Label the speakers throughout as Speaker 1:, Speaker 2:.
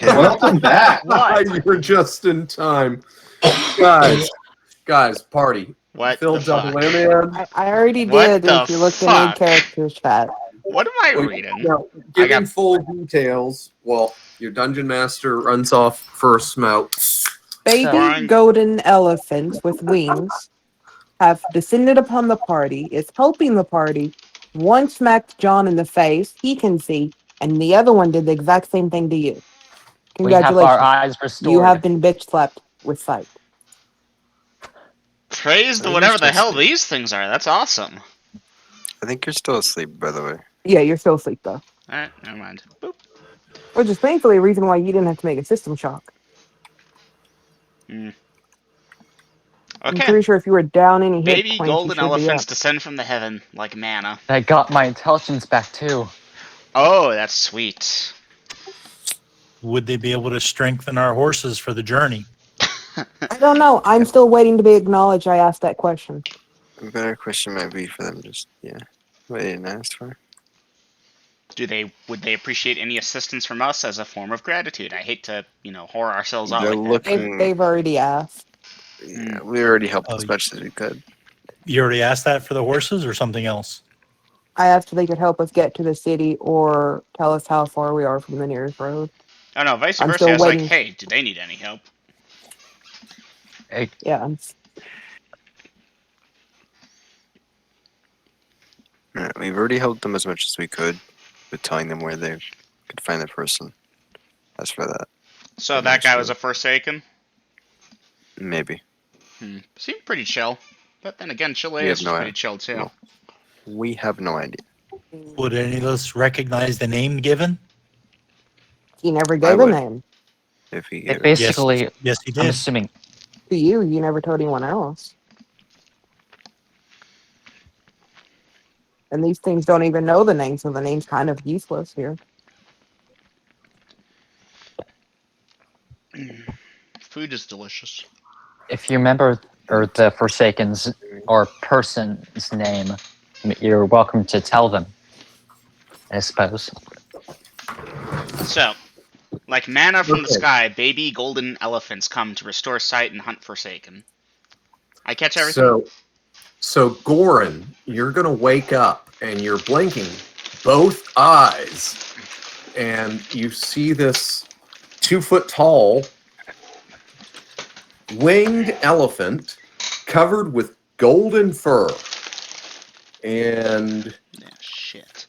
Speaker 1: Welcome back.
Speaker 2: What?
Speaker 3: You're just in time. Guys, party.
Speaker 4: What
Speaker 3: Phil
Speaker 4: the fuck?
Speaker 3: double M in.
Speaker 5: I already
Speaker 4: What
Speaker 5: did.
Speaker 4: the
Speaker 5: If you looked in the
Speaker 4: fuck?
Speaker 5: characters chat.
Speaker 4: What am I reading?
Speaker 3: Now,
Speaker 4: I
Speaker 3: giving
Speaker 4: got-
Speaker 3: full details. Well, your dungeon master runs off for a smoke.
Speaker 5: Baby
Speaker 4: Boring.
Speaker 5: golden elephants with wings have descended upon the party, is helping the party. One smacked John in the face, he can see, and the other one did the exact same thing to you.
Speaker 2: We have our
Speaker 5: Congratulations.
Speaker 2: eyes restored.
Speaker 5: You have been bitch slapped with sight.
Speaker 4: Praise to
Speaker 1: Are you
Speaker 4: whatever the
Speaker 1: supposed
Speaker 4: hell
Speaker 1: to-
Speaker 4: these things are. That's awesome.
Speaker 1: I think you're still asleep, by the way.
Speaker 5: Yeah, you're still asleep though.
Speaker 4: Alright, never mind. Boop.
Speaker 5: Which is thankfully a reason why you didn't have to make a system shock. I'm
Speaker 4: Okay.
Speaker 5: pretty sure if you were down any hit
Speaker 4: Baby
Speaker 5: points, you
Speaker 4: golden
Speaker 5: should be
Speaker 4: elephants
Speaker 5: up.
Speaker 4: descend from the heaven like manna.
Speaker 2: I got my intelligence back too.
Speaker 4: Oh, that's sweet.
Speaker 6: Would they be able to strengthen our horses for the journey?
Speaker 5: I don't know. I'm still waiting to be acknowledged. I asked that question.
Speaker 1: A better question might be for them just, what they didn't ask for.
Speaker 4: Would they appreciate any assistance from us as a form of gratitude? I hate to, wore ourselves out
Speaker 1: They're
Speaker 4: like that.
Speaker 1: looking.
Speaker 5: They've already asked.
Speaker 1: Yeah, we already helped
Speaker 6: Oh,
Speaker 1: as much as we could.
Speaker 6: You already asked that for the horses or something else?
Speaker 5: I asked if they could help us get to the city or tell us how far we are from the nearest road.
Speaker 4: Oh no, vice
Speaker 5: I'm
Speaker 4: versa.
Speaker 5: still
Speaker 4: I was like,
Speaker 5: waiting.
Speaker 4: hey, do they need any help?
Speaker 5: Yeah,
Speaker 1: Yeah, we've already helped them as much as we could with telling them where they could find the person. As for that,
Speaker 4: So
Speaker 1: Yeah,
Speaker 4: that guy
Speaker 1: sure.
Speaker 4: was a Forsaken?
Speaker 1: maybe.
Speaker 4: Seemed pretty chill. But then again, Chile
Speaker 1: We have
Speaker 4: is
Speaker 1: no
Speaker 4: pretty
Speaker 1: idea.
Speaker 4: chill too.
Speaker 1: No. We have no idea.
Speaker 6: Would any of us recognize the name given?
Speaker 5: he never
Speaker 1: I
Speaker 5: gave a
Speaker 1: would.
Speaker 5: name
Speaker 1: If he
Speaker 2: It
Speaker 1: gave it.
Speaker 2: basically,
Speaker 6: Yes, he
Speaker 2: I'm
Speaker 6: did.
Speaker 2: assuming,
Speaker 5: to you. You never told anyone else. And these things don't even know the name, so the name's kind of useless here.
Speaker 4: Food is delicious.
Speaker 2: if you remember or the Forsaken's or person's name, you're welcome to tell them. I suppose.
Speaker 4: So, like manna from the
Speaker 3: Okay.
Speaker 4: sky, baby golden elephants come to restore sight and hunt Forsaken. I catch everything?
Speaker 3: So Goran, you're gonna wake up and you're blinking both eyes, and you see this 2-foot tall winged elephant covered with golden fur. And
Speaker 4: Yeah, shit.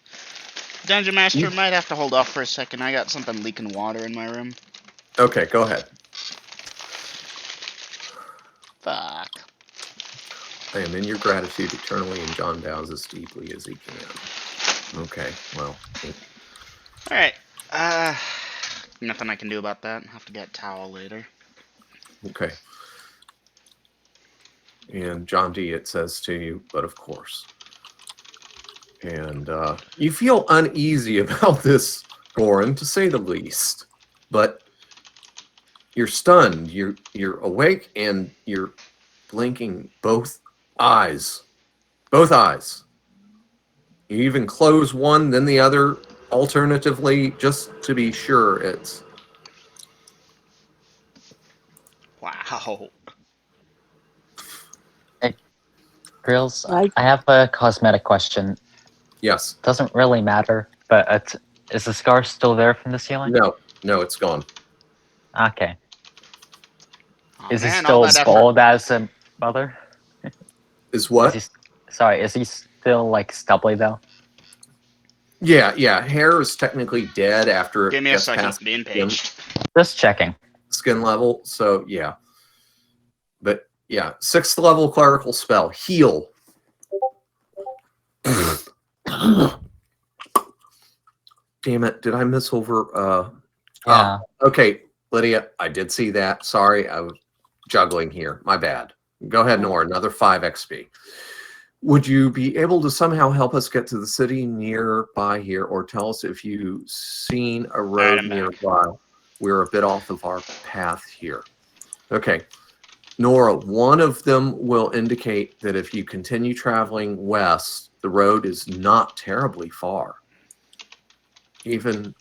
Speaker 4: Dungeon Master might have to hold off for a second. I got something leaking water in my room.
Speaker 3: okay, go ahead.
Speaker 4: Fuck.
Speaker 3: I am in your gratitude eternally, and John bows as deeply as he can. Okay, well,
Speaker 4: Alright. Nothing I can do about that. Have to get a towel later.
Speaker 3: okay. And John D, it says to you, but of course. And you feel uneasy about this, Goran, to say the least. But you're stunned. You're awake and you're blinking both eyes. Both eyes. You even close one, then the other, alternatively, just to be sure it's...
Speaker 4: Wow.
Speaker 2: Grills,
Speaker 5: Like-
Speaker 2: I have a cosmetic question.
Speaker 3: Yes.
Speaker 2: Doesn't really matter, but is the scar still there from the ceiling?
Speaker 3: No, it's gone.
Speaker 2: Okay.
Speaker 4: Oh,
Speaker 2: Is he
Speaker 4: man, all
Speaker 2: still
Speaker 4: that
Speaker 2: bald as a mother?
Speaker 3: Is what?
Speaker 2: Is he still like stubbly though?
Speaker 3: Yeah. Hair is technically dead after it
Speaker 4: Give me a
Speaker 3: gets
Speaker 4: second.
Speaker 3: past
Speaker 4: Being paged.
Speaker 2: Just checking.
Speaker 3: skin level. So yeah. But yeah, 6th level clerical spell, heal. Damn it! Did I miss over?
Speaker 2: Yeah.
Speaker 3: Okay, Lydia, I did see that. Sorry, I was juggling here. My bad. Go ahead, Nora. Another 5 XP. Would you be able to somehow help us get to the city nearby here, or tell us if you've seen a road
Speaker 4: I'm back.
Speaker 3: nearby? We're a bit off of our path here. Okay. Nora, one of them will indicate that if you continue traveling west, the road is not terribly far. Even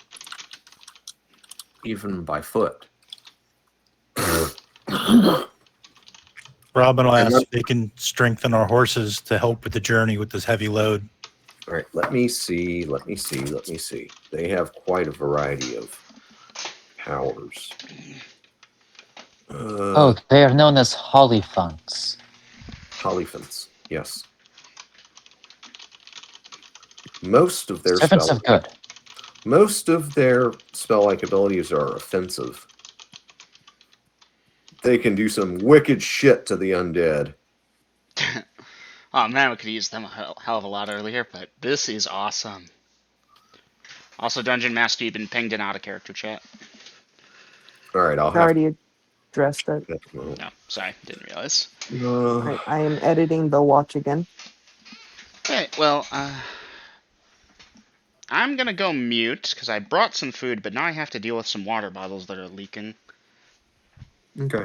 Speaker 3: even by foot.
Speaker 6: Robin will
Speaker 3: And
Speaker 6: ask
Speaker 3: let-
Speaker 6: if they can strengthen our horses to help with the journey with this heavy load.
Speaker 3: All right, let me see. They have quite a variety of powers.
Speaker 2: Oh, they are known as Hollyphunts.
Speaker 3: Polyphants, yes. Most of their
Speaker 2: Servants
Speaker 3: spell,
Speaker 2: of good.
Speaker 3: most of their spell-like abilities are offensive. They can do some wicked shit to the undead.
Speaker 4: Oh man, we could use them a hell of a lot earlier, but this is awesome. Also, Dungeon Master, you've been pinged in out of character chat.
Speaker 3: All right, I'll
Speaker 5: I
Speaker 3: have
Speaker 5: already addressed it.
Speaker 4: No, sorry, didn't realize.
Speaker 5: Right, I am editing the watch again.
Speaker 4: Okay, well, I'm gonna go mute because I brought some food, but now I have to deal with some water bottles that are leaking.
Speaker 3: Okay.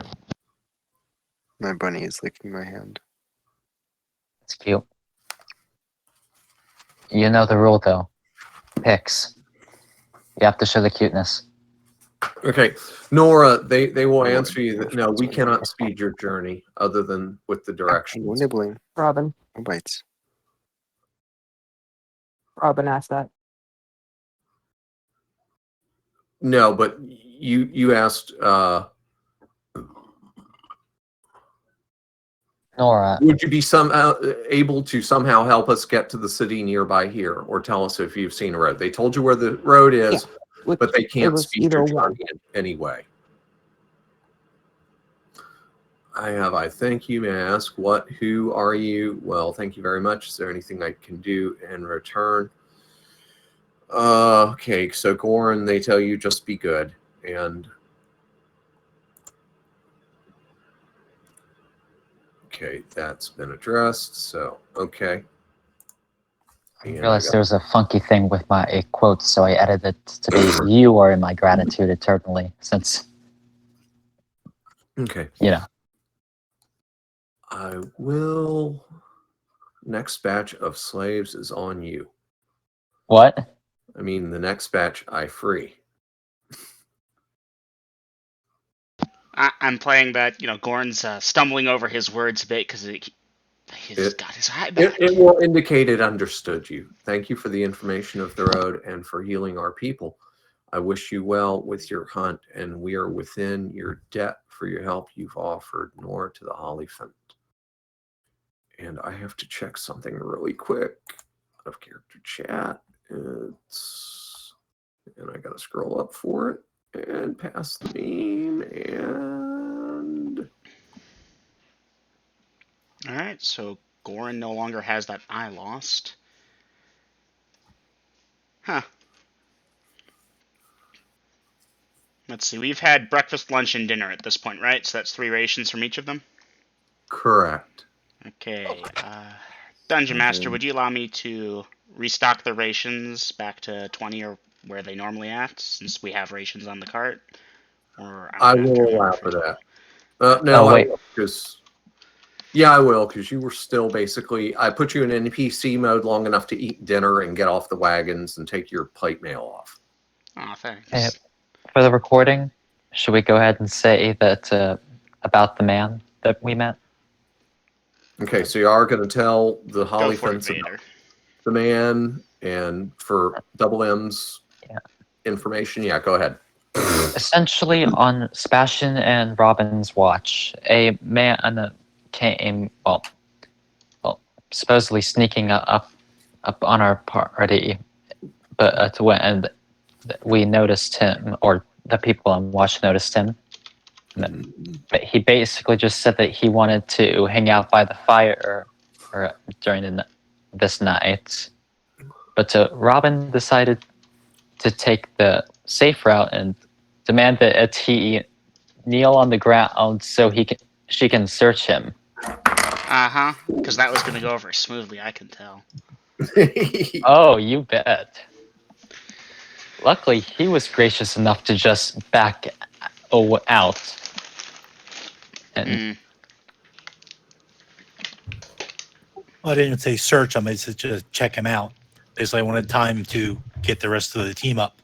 Speaker 1: My bunny is licking my hand.
Speaker 2: It's cute. You know the rule, though. Pics. You have to show the cuteness.
Speaker 3: Okay, Nora, they will
Speaker 1: Nora,
Speaker 3: answer you that no, we cannot speed your journey other than with the
Speaker 1: No
Speaker 3: directions.
Speaker 1: nibbling.
Speaker 5: Robin.
Speaker 1: No bites.
Speaker 5: Robin asked that.
Speaker 3: No, but you asked.
Speaker 2: Nora,
Speaker 3: Would you be somehow able to somehow help us get to the city nearby here, or tell us if you've seen a road? They told you where the road is,
Speaker 5: Which
Speaker 3: but they
Speaker 5: it
Speaker 3: can't
Speaker 5: was
Speaker 3: speed
Speaker 5: either
Speaker 3: your
Speaker 5: one.
Speaker 3: journey in any way. I thank you, may I ask who are you? Well, thank you very much. Is there anything I can do in return? Okay, so Goran, they tell you just be good. And okay, that's been addressed. So, okay.
Speaker 2: I
Speaker 3: And
Speaker 2: realized
Speaker 3: got-
Speaker 2: there was a funky thing with my quotes, so I edited it to be "You are in my gratitude eternally," since,
Speaker 3: okay.
Speaker 2: you know.
Speaker 3: I will. Next batch of slaves is on you.
Speaker 2: What?
Speaker 3: I mean, the next batch I free.
Speaker 4: I'm playing that, Gorn's stumbling over his words a bit because he's got his eye back.
Speaker 3: It will indicate it understood you. Thank you for the information of the road and for healing our people. I wish you well with your hunt, and we are within your debt for your help you've offered, nor to the Hollyphant. And I have to check something really quick out of character chat. And I gotta scroll up for it and pass the meme and
Speaker 4: Alright, so Goran no longer has that eye lost. Huh. Let's see, we've had breakfast, lunch, and dinner at this point, right? So that's 3 rations from each of them?
Speaker 3: correct.
Speaker 4: Okay, Dungeon Master, would you allow me to restock the rations back to 20 or where they normally at, since we have rations on the cart? Or
Speaker 3: I
Speaker 4: I'm gonna have to
Speaker 3: will
Speaker 4: remember
Speaker 3: allow
Speaker 4: for
Speaker 3: for
Speaker 4: that.
Speaker 3: that. No,
Speaker 2: Oh,
Speaker 3: I
Speaker 2: wait.
Speaker 3: will, because I will, because you were still basically. I put you in NPC mode long enough to eat dinner and get off the wagons and take your plate mail off.
Speaker 4: Oh, thanks.
Speaker 2: Hey, for the recording, should we go ahead and say that about the man that we met?
Speaker 3: Okay, so you are going to tell the
Speaker 4: Go for it,
Speaker 3: Hollyphants about
Speaker 4: Vader.
Speaker 3: the man, and for Double M's
Speaker 2: Yeah.
Speaker 3: information, go ahead.
Speaker 2: Essentially, on Sebastian and Robin's watch, a man came, well, supposedly sneaking up on our party, but to when and we noticed him, or the people on watch noticed him. But he basically just said that he wanted to hang out by the fire or during this night. But Robin decided to take the safe route and demand that he kneel on the ground so she can search him.
Speaker 4: Uh-huh, because that was going to go over smoothly, I can tell.
Speaker 2: Oh, you bet. Luckily, he was gracious enough to just back out. And
Speaker 6: Well, I didn't say search him. I said just check him out. Basically, I wanted time to get the rest of the team up.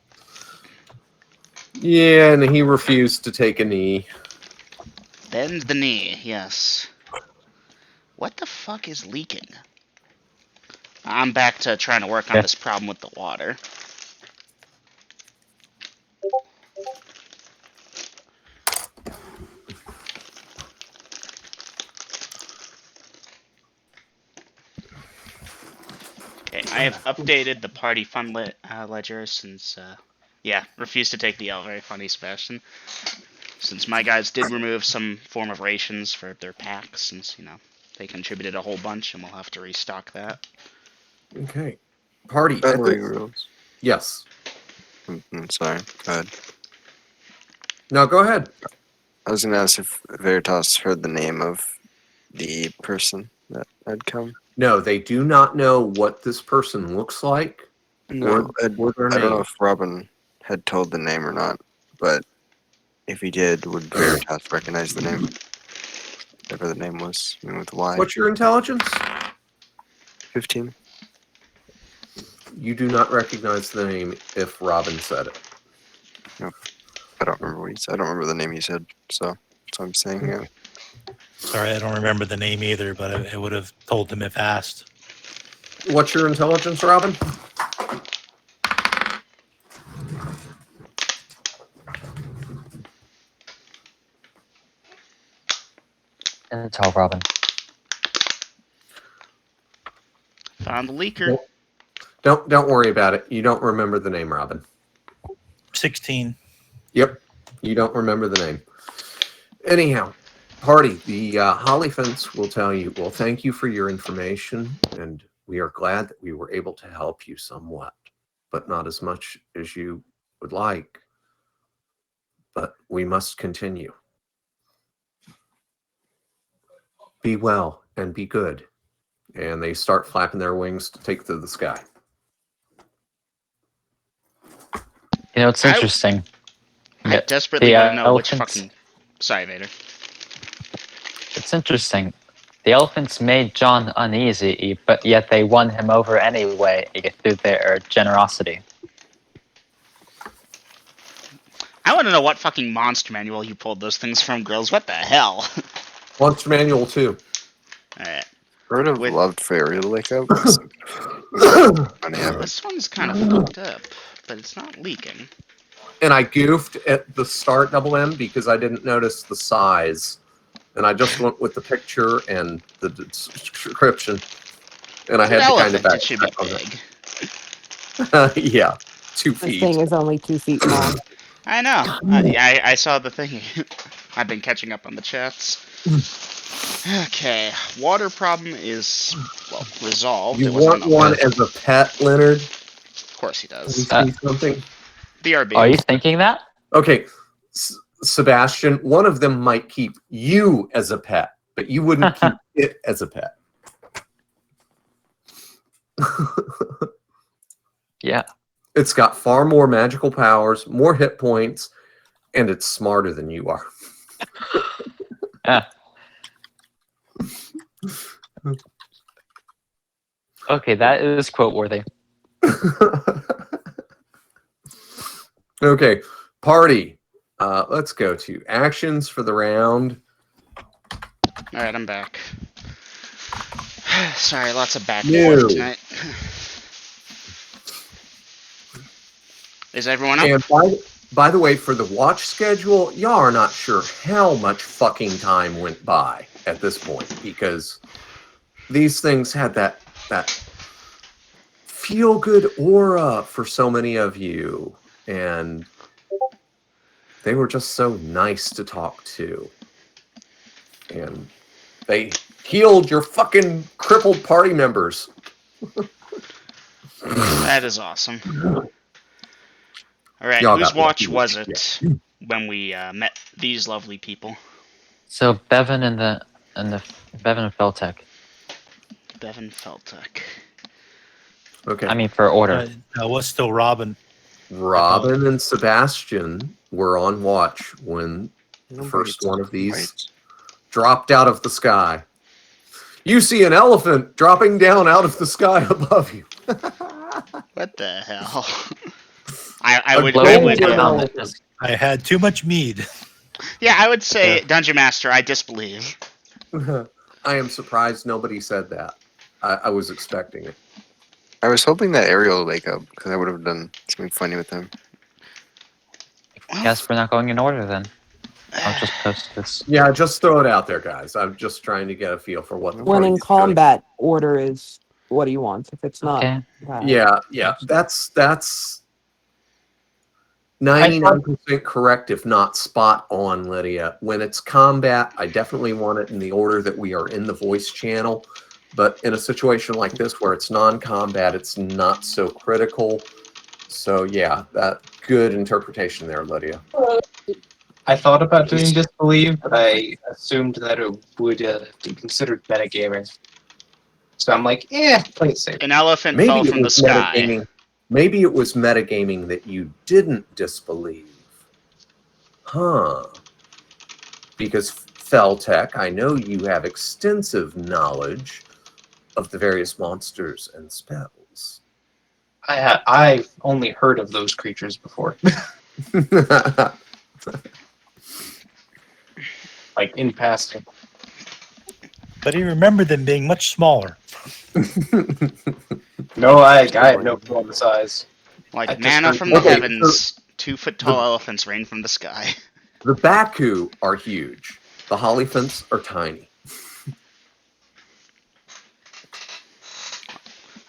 Speaker 3: Yeah, and he refused to take a knee.
Speaker 4: Bend the knee, yes. What the fuck is leaking? I'm back to trying to work on
Speaker 2: Yeah.
Speaker 4: this problem with the water. Okay, I have updated the party fund ledger since, yeah, refused to take the L. Very funny, Sebastian. Since my guys did remove some form of rations for their packs, since, you know, they contributed a whole bunch, and we'll have to restock that.
Speaker 3: Okay. Party.
Speaker 1: Battery rules.
Speaker 3: Yes.
Speaker 1: Sorry. Go ahead.
Speaker 3: No, go ahead.
Speaker 1: I was gonna ask if Veritas heard the name of the person that had come.
Speaker 3: No, they do not know what this person looks like.
Speaker 1: No,
Speaker 3: or their
Speaker 1: I don't know
Speaker 3: name.
Speaker 1: if Robin had told the name or not, but if he did, would Veritas recognize the name? Whatever the name was, I mean, with Y.
Speaker 3: What's your intelligence?
Speaker 1: 15.
Speaker 3: You do not recognize the name if Robin said it.
Speaker 1: I don't remember what he said. I don't remember the name he said, so that's what I'm saying. Yeah.
Speaker 6: Sorry, I don't remember the name either, but I would have told him if asked.
Speaker 3: What's your intelligence, Robin?
Speaker 2: Intel, Robin.
Speaker 4: Found the leaker.
Speaker 3: Don't worry about it. You don't remember the name, Robin.
Speaker 6: 16.
Speaker 3: Yep. You don't remember the name. Anyhow, party, the Holly Fence will tell you, well, thank you for your information, and we are glad that we were able to help you somewhat, but not as much as you would like. But we must continue. Be well and be good. And they start flapping their wings to take to the sky.
Speaker 2: You know, it's
Speaker 4: I-
Speaker 2: interesting.
Speaker 4: I
Speaker 2: Yeah,
Speaker 4: desperately
Speaker 2: the,
Speaker 4: want to know which
Speaker 2: elephants-
Speaker 4: fucking... Sorry, Vader.
Speaker 2: It's interesting. The elephants made John uneasy, but yet they won him over anyway through their generosity.
Speaker 4: I want to know what fucking monster manual you pulled those things from, girls. What the hell?
Speaker 3: Monster Manual 2.
Speaker 4: Alright.
Speaker 1: Would have
Speaker 4: With-
Speaker 1: loved for Ariel to wake up. Funny ever.
Speaker 4: This one's kind of fucked up, but it's not leaking.
Speaker 3: And I goofed at the start, Double M, because I didn't notice the size. And I just went with the picture and the description. And I had to kind of
Speaker 4: Elephant, it should be
Speaker 3: back on
Speaker 4: big.
Speaker 3: that. Yeah, 2
Speaker 5: This
Speaker 3: feet.
Speaker 5: thing is only 2 feet long.
Speaker 4: I know. I saw the thing. I've been catching up on the chats. Okay, water problem is, well, resolved.
Speaker 3: You
Speaker 4: It wasn't
Speaker 3: want
Speaker 4: on
Speaker 3: one
Speaker 4: the
Speaker 3: as a pet, Leonard?
Speaker 4: Of course he
Speaker 3: Can you
Speaker 4: does.
Speaker 3: see something?
Speaker 4: BRB.
Speaker 2: Are you thinking that?
Speaker 3: Okay, Sebastian, one of them might keep you as a pet, but you wouldn't keep it as a pet.
Speaker 2: Yeah.
Speaker 3: It's got far more magical powers, more hit points, and it's smarter than you are.
Speaker 2: Yeah. Okay, that is quote worthy.
Speaker 3: Okay, party. Let's go to actions for the round.
Speaker 4: Alright, I'm back. Sorry, lots of back and
Speaker 3: No.
Speaker 4: forth tonight. Is everyone up?
Speaker 3: And by the way, for the watch schedule, y'all are not sure how much fucking time went by at this point, because these things had that feel-good aura for so many of you, and they were just so nice to talk to. And they healed your fucking crippled party members.
Speaker 4: That is awesome. Alright,
Speaker 3: Y'all
Speaker 4: whose
Speaker 3: got
Speaker 4: watch
Speaker 3: lucky.
Speaker 4: was it when we met these lovely people?
Speaker 2: So Bevan and Bevan and Feltec.
Speaker 4: Bevan Feltec.
Speaker 3: Okay.
Speaker 2: I mean, for order.
Speaker 6: What's still Robin?
Speaker 3: Robin and Sebastian were on watch when the
Speaker 1: Nobody's
Speaker 3: first one of these
Speaker 1: right.
Speaker 3: dropped out of the sky. You see an elephant dropping down out of the sky above you.
Speaker 4: What the hell? I
Speaker 3: A
Speaker 4: would.
Speaker 2: Blow
Speaker 4: I
Speaker 2: it
Speaker 3: gold
Speaker 4: would.
Speaker 2: down.
Speaker 3: medal.
Speaker 6: I had too much mead.
Speaker 4: Yeah, I would say
Speaker 3: Yeah.
Speaker 4: Dungeon Master. I disbelieve.
Speaker 3: I am surprised nobody said that. I was expecting it.
Speaker 1: I was hoping that Ariel would wake up because I would have done something funny with him.
Speaker 2: Guess we're not going in order then. I'll just post this.
Speaker 3: Yeah, just throw it out there, guys. I'm just trying to get a feel for what the
Speaker 5: When in
Speaker 3: party's doing.
Speaker 5: combat, order is what he wants. If it's not,
Speaker 2: Okay.
Speaker 3: Yeah. That's 99% correct, if not spot on, Lydia. When it's combat, I definitely want it in the order that we are in the voice channel. But in a situation like this where it's non-combat, it's not so critical. So yeah, that good interpretation there, Lydia.
Speaker 7: I thought about doing disbelieve, but I assumed that it would be considered metagaming. So I'm like, play it safe.
Speaker 4: An elephant
Speaker 3: Maybe
Speaker 4: fell
Speaker 3: it
Speaker 4: from the
Speaker 3: was
Speaker 4: sky.
Speaker 3: metagaming. Maybe it was metagaming that you didn't disbelieve. Huh. Because Feltech, I know you have extensive knowledge of the various monsters and spells.
Speaker 7: I've only heard of those creatures before, like in passing.
Speaker 6: But he remembered them being much smaller.
Speaker 7: No, I had no clue on the size. I
Speaker 4: Like
Speaker 7: just
Speaker 4: manna
Speaker 7: heard-
Speaker 4: from the
Speaker 3: Okay,
Speaker 4: heavens, 2-foot tall elephants rain from the sky.
Speaker 3: The Baku are huge. The Hollyphants are tiny.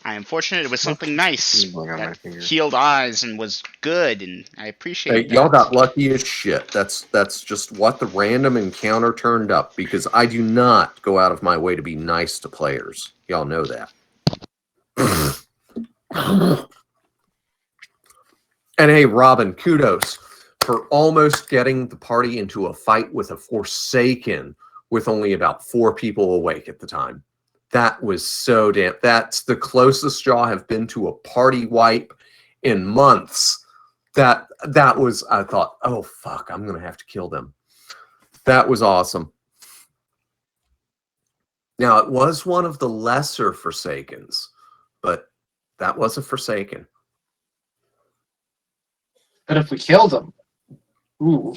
Speaker 4: I am fortunate it was something nice
Speaker 1: Blowing on my
Speaker 4: that
Speaker 1: finger.
Speaker 4: healed eyes and was good, and I appreciate
Speaker 3: Hey,
Speaker 4: that.
Speaker 3: y'all got lucky as shit. That's just what the random encounter turned up, because I do not go out of my way to be nice to players. Y'all know that. And hey, Robin, kudos for almost getting the party into a fight with a Forsaken with only about 4 people awake at the time. That was so damn. That's the closest y'all have been to a party wipe in months. That was. I thought, oh fuck, I'm gonna have to kill them. That was awesome. Now it was one of the lesser Forsakens, but that was a Forsaken.
Speaker 7: But if we killed them, ooh,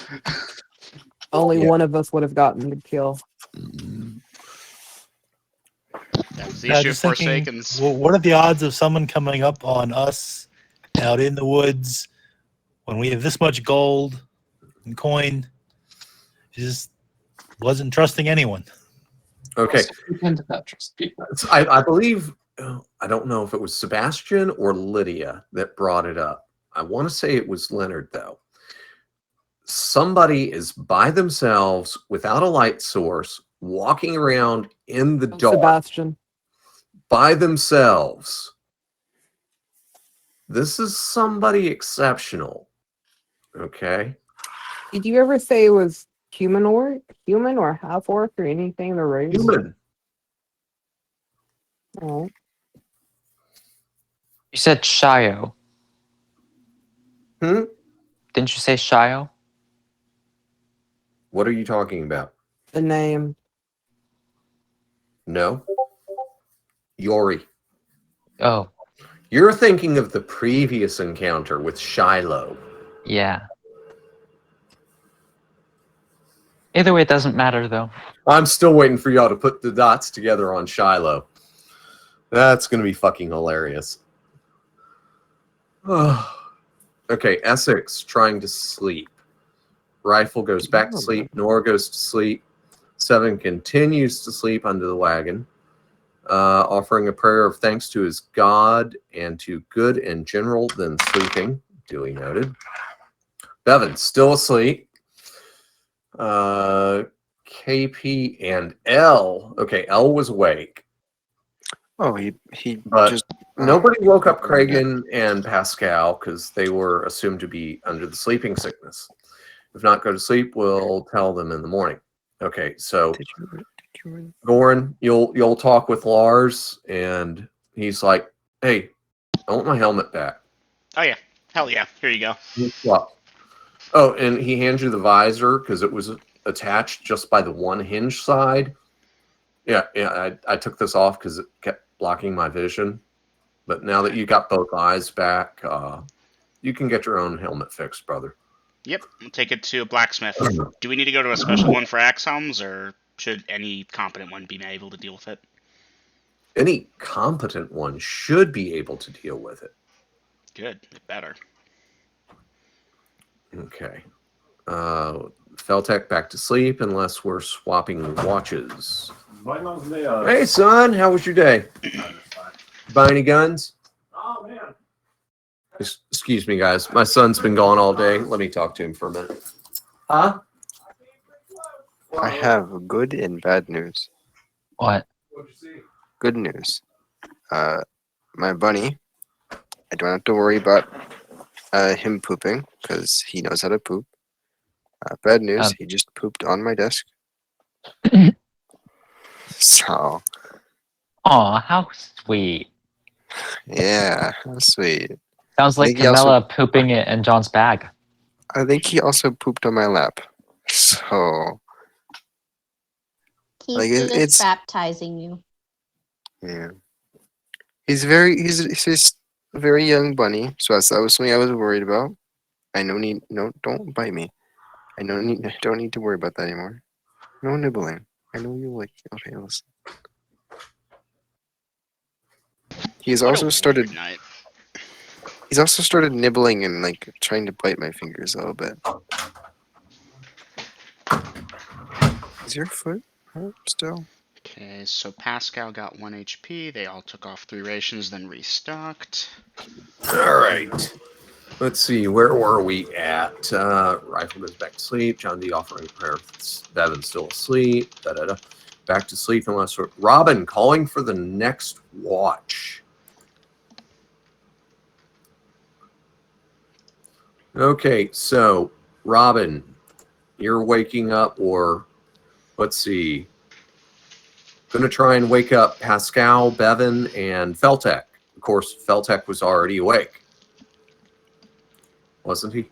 Speaker 5: only
Speaker 3: Yeah.
Speaker 5: one of us would have gotten the kill.
Speaker 4: That's the
Speaker 6: Yeah,
Speaker 4: issue of
Speaker 6: just thinking,
Speaker 4: Forsakens.
Speaker 6: well, what are the odds of someone coming up on us out in the woods when we have this much gold and coin? Just wasn't trusting anyone.
Speaker 3: Okay,
Speaker 7: we tend to not trust people.
Speaker 3: I believe, I don't know if it was Sebastian or Lydia that brought it up. I want to say it was Leonard, though. Somebody is by themselves without a light source, walking around in the dark
Speaker 5: Sebastian.
Speaker 3: by themselves. This is somebody exceptional. Okay.
Speaker 5: Did you ever say it was human or half orc or anything in the race?
Speaker 3: Human.
Speaker 5: Oh.
Speaker 2: You said Shio.
Speaker 3: Hmm?
Speaker 2: Didn't you say Shio?
Speaker 3: What are you talking about?
Speaker 5: The name.
Speaker 3: No. Yori.
Speaker 2: Oh,
Speaker 3: You're thinking of the previous encounter with Shiloh.
Speaker 2: yeah. Either way, it doesn't matter though.
Speaker 3: I'm still waiting for y'all to put the dots together on Shiloh. That's going to be fucking hilarious. Okay, Essex trying to sleep. Rifle goes back to sleep. Nora goes to sleep. Seven continues to sleep under the wagon, offering a prayer of thanks to his God and to good in general, then sleeping. Duly noted. Bevan still asleep. KP and L. Okay, L was awake.
Speaker 1: Oh, he
Speaker 3: But
Speaker 1: just
Speaker 3: nobody woke up Kragan and Pascal because they were assumed to be under the sleeping sickness. If not, go to sleep. We'll tell them in the morning. Okay, so
Speaker 1: Did you
Speaker 3: Goran, you'll talk with Lars, and he's like, "Hey, I want my helmet back."
Speaker 4: Oh yeah, hell yeah. Here you go.
Speaker 3: Well, oh, and he hands you the visor because it was attached just by the one hinge side. Yeah. I took this off because it kept blocking my vision. But now that you got both eyes back, You can get your own helmet fixed, brother.
Speaker 4: Yep, we'll take it to a blacksmith. Do we need to go to a special one for axe helms, or should any competent one be able to deal with it?
Speaker 3: Any competent one should be able to deal with it.
Speaker 4: Good, it better.
Speaker 3: Okay. Feltec back to sleep unless we're swapping watches. Hey, son, how was your day? Buy any guns?
Speaker 8: Oh, man.
Speaker 3: Excuse me, guys. My son's been gone all day. Let me talk to him for a minute. Huh?
Speaker 1: I have good and bad news.
Speaker 2: What?
Speaker 1: Good news. My bunny, I don't have to worry about him pooping because he knows how to poop. Bad news, he just pooped on my desk. So,
Speaker 2: Aw, how sweet.
Speaker 1: yeah, that's sweet.
Speaker 2: Sounds like
Speaker 1: think he also-
Speaker 2: Camilla pooping it in John's bag.
Speaker 1: I think he also pooped on my lap. So,
Speaker 9: He's
Speaker 1: Like,
Speaker 9: just
Speaker 1: it's-
Speaker 9: baptizing you.
Speaker 1: yeah. He's just a very young bunny, so that was something I was worried about. Don't bite me. I don't need to worry about that anymore. No nibbling. I know you like. Okay, listen. He's
Speaker 4: What a
Speaker 1: also
Speaker 4: weird
Speaker 1: started.
Speaker 4: night.
Speaker 1: He's also started nibbling and like trying to bite my fingers a little bit. Is your foot hurt still?
Speaker 4: Okay, so Pascal got 1 HP. They all took off 3 rations, then restocked.
Speaker 3: All right. Let's see. Where were we at? Rifle goes back to sleep. John D offering prayer. Bevan's still asleep. Da-da-da. Back to sleep unless Robin calling for the next watch. Okay, so Robin, you're waking up, or let's see. Gonna try and wake up Pascal, Bevan, and Feltec. Of course, Feltec was already awake. Wasn't he?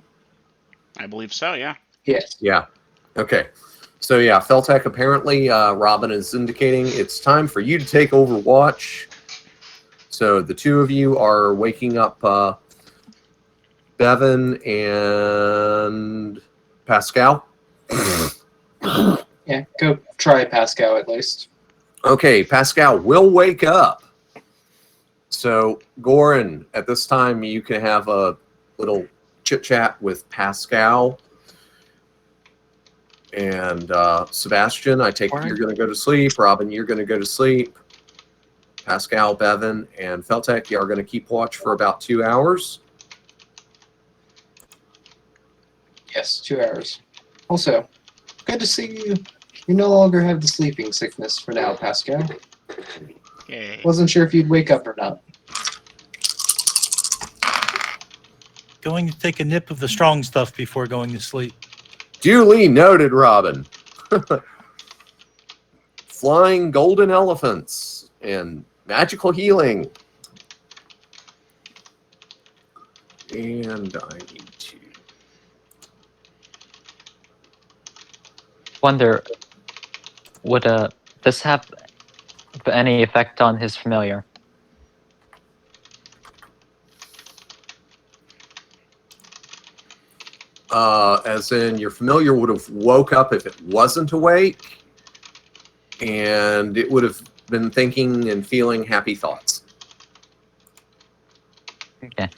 Speaker 4: I believe so, yeah.
Speaker 7: Yes.
Speaker 3: Yeah. Okay. So yeah, Feltec, apparently Robin is indicating it's time for you to take over watch. So the two of you are waking up Bevan and Pascal.
Speaker 7: Yeah, go try Pascal at least.
Speaker 3: Okay, Pascal will wake up. So Goran, at this time you can have a little chit chat with Pascal. And Sebastian, I take it you're going to go to sleep. Robin, you're going to go to sleep. Pascal, Bevan, and Feltec, you are going to keep watch for about 2 hours.
Speaker 7: Yes, 2 hours. Also, good to see you. You no longer have the sleeping sickness for now, Pascal.
Speaker 4: Yay.
Speaker 7: Wasn't sure if you'd wake up or not.
Speaker 6: Going to take a nip of the strong stuff before going to sleep.
Speaker 3: Duly noted, Robin. Flying golden elephants and magical healing. And I need to...
Speaker 2: Wonder, would this have any effect on his familiar?
Speaker 3: As in, your familiar would have woke up if it wasn't awake, and it would have been thinking and feeling happy thoughts.
Speaker 2: Okay.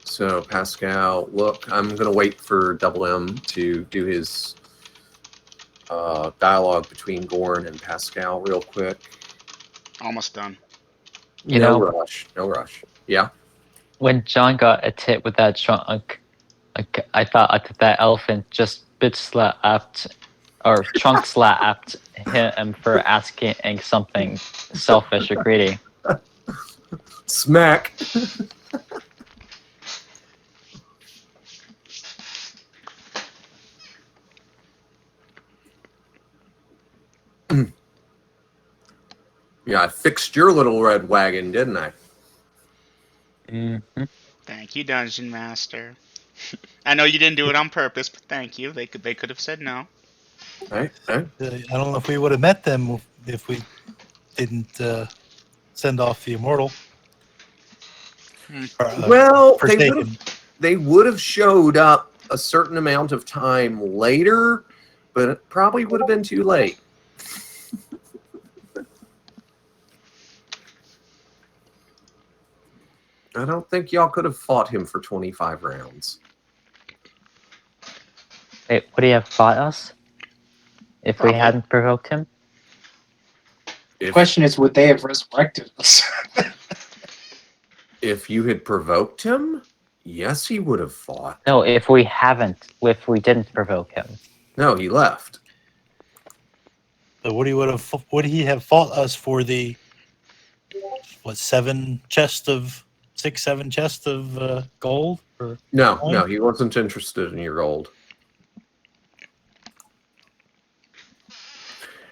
Speaker 3: So, Pascal, look, I'm going to wait for Double M to do his dialogue between Goran and Pascal real quick.
Speaker 4: Almost done.
Speaker 2: You
Speaker 3: No
Speaker 2: know,
Speaker 3: rush. No rush. Yeah.
Speaker 2: when John got a tit with that trunk, I thought that elephant just bitch slapped or trunk slapped him for asking something selfish or greedy.
Speaker 3: Smack. Yeah, I fixed your little red wagon, didn't I?
Speaker 2: Mm-hmm.
Speaker 4: Thank you, Dungeon Master. I know you didn't do it on purpose, but thank you. They could have said no.
Speaker 3: Right?
Speaker 6: I don't know if we would have met them if we didn't send off the immortal. Or,
Speaker 3: Well,
Speaker 6: Forsaken.
Speaker 3: they would have showed up a certain amount of time later, but it probably would have been too late. I don't think y'all could have fought him for 25 rounds.
Speaker 2: Wait, would he have fought us if
Speaker 4: Probably.
Speaker 2: we hadn't provoked him?
Speaker 7: The question is, would they have resurrected us?
Speaker 3: If you had provoked him, yes, he would have fought.
Speaker 2: No, if we didn't provoke him.
Speaker 3: No, he left.
Speaker 6: So would he have fought us for the 7 chests of gold? Or
Speaker 3: No, he wasn't interested in your gold.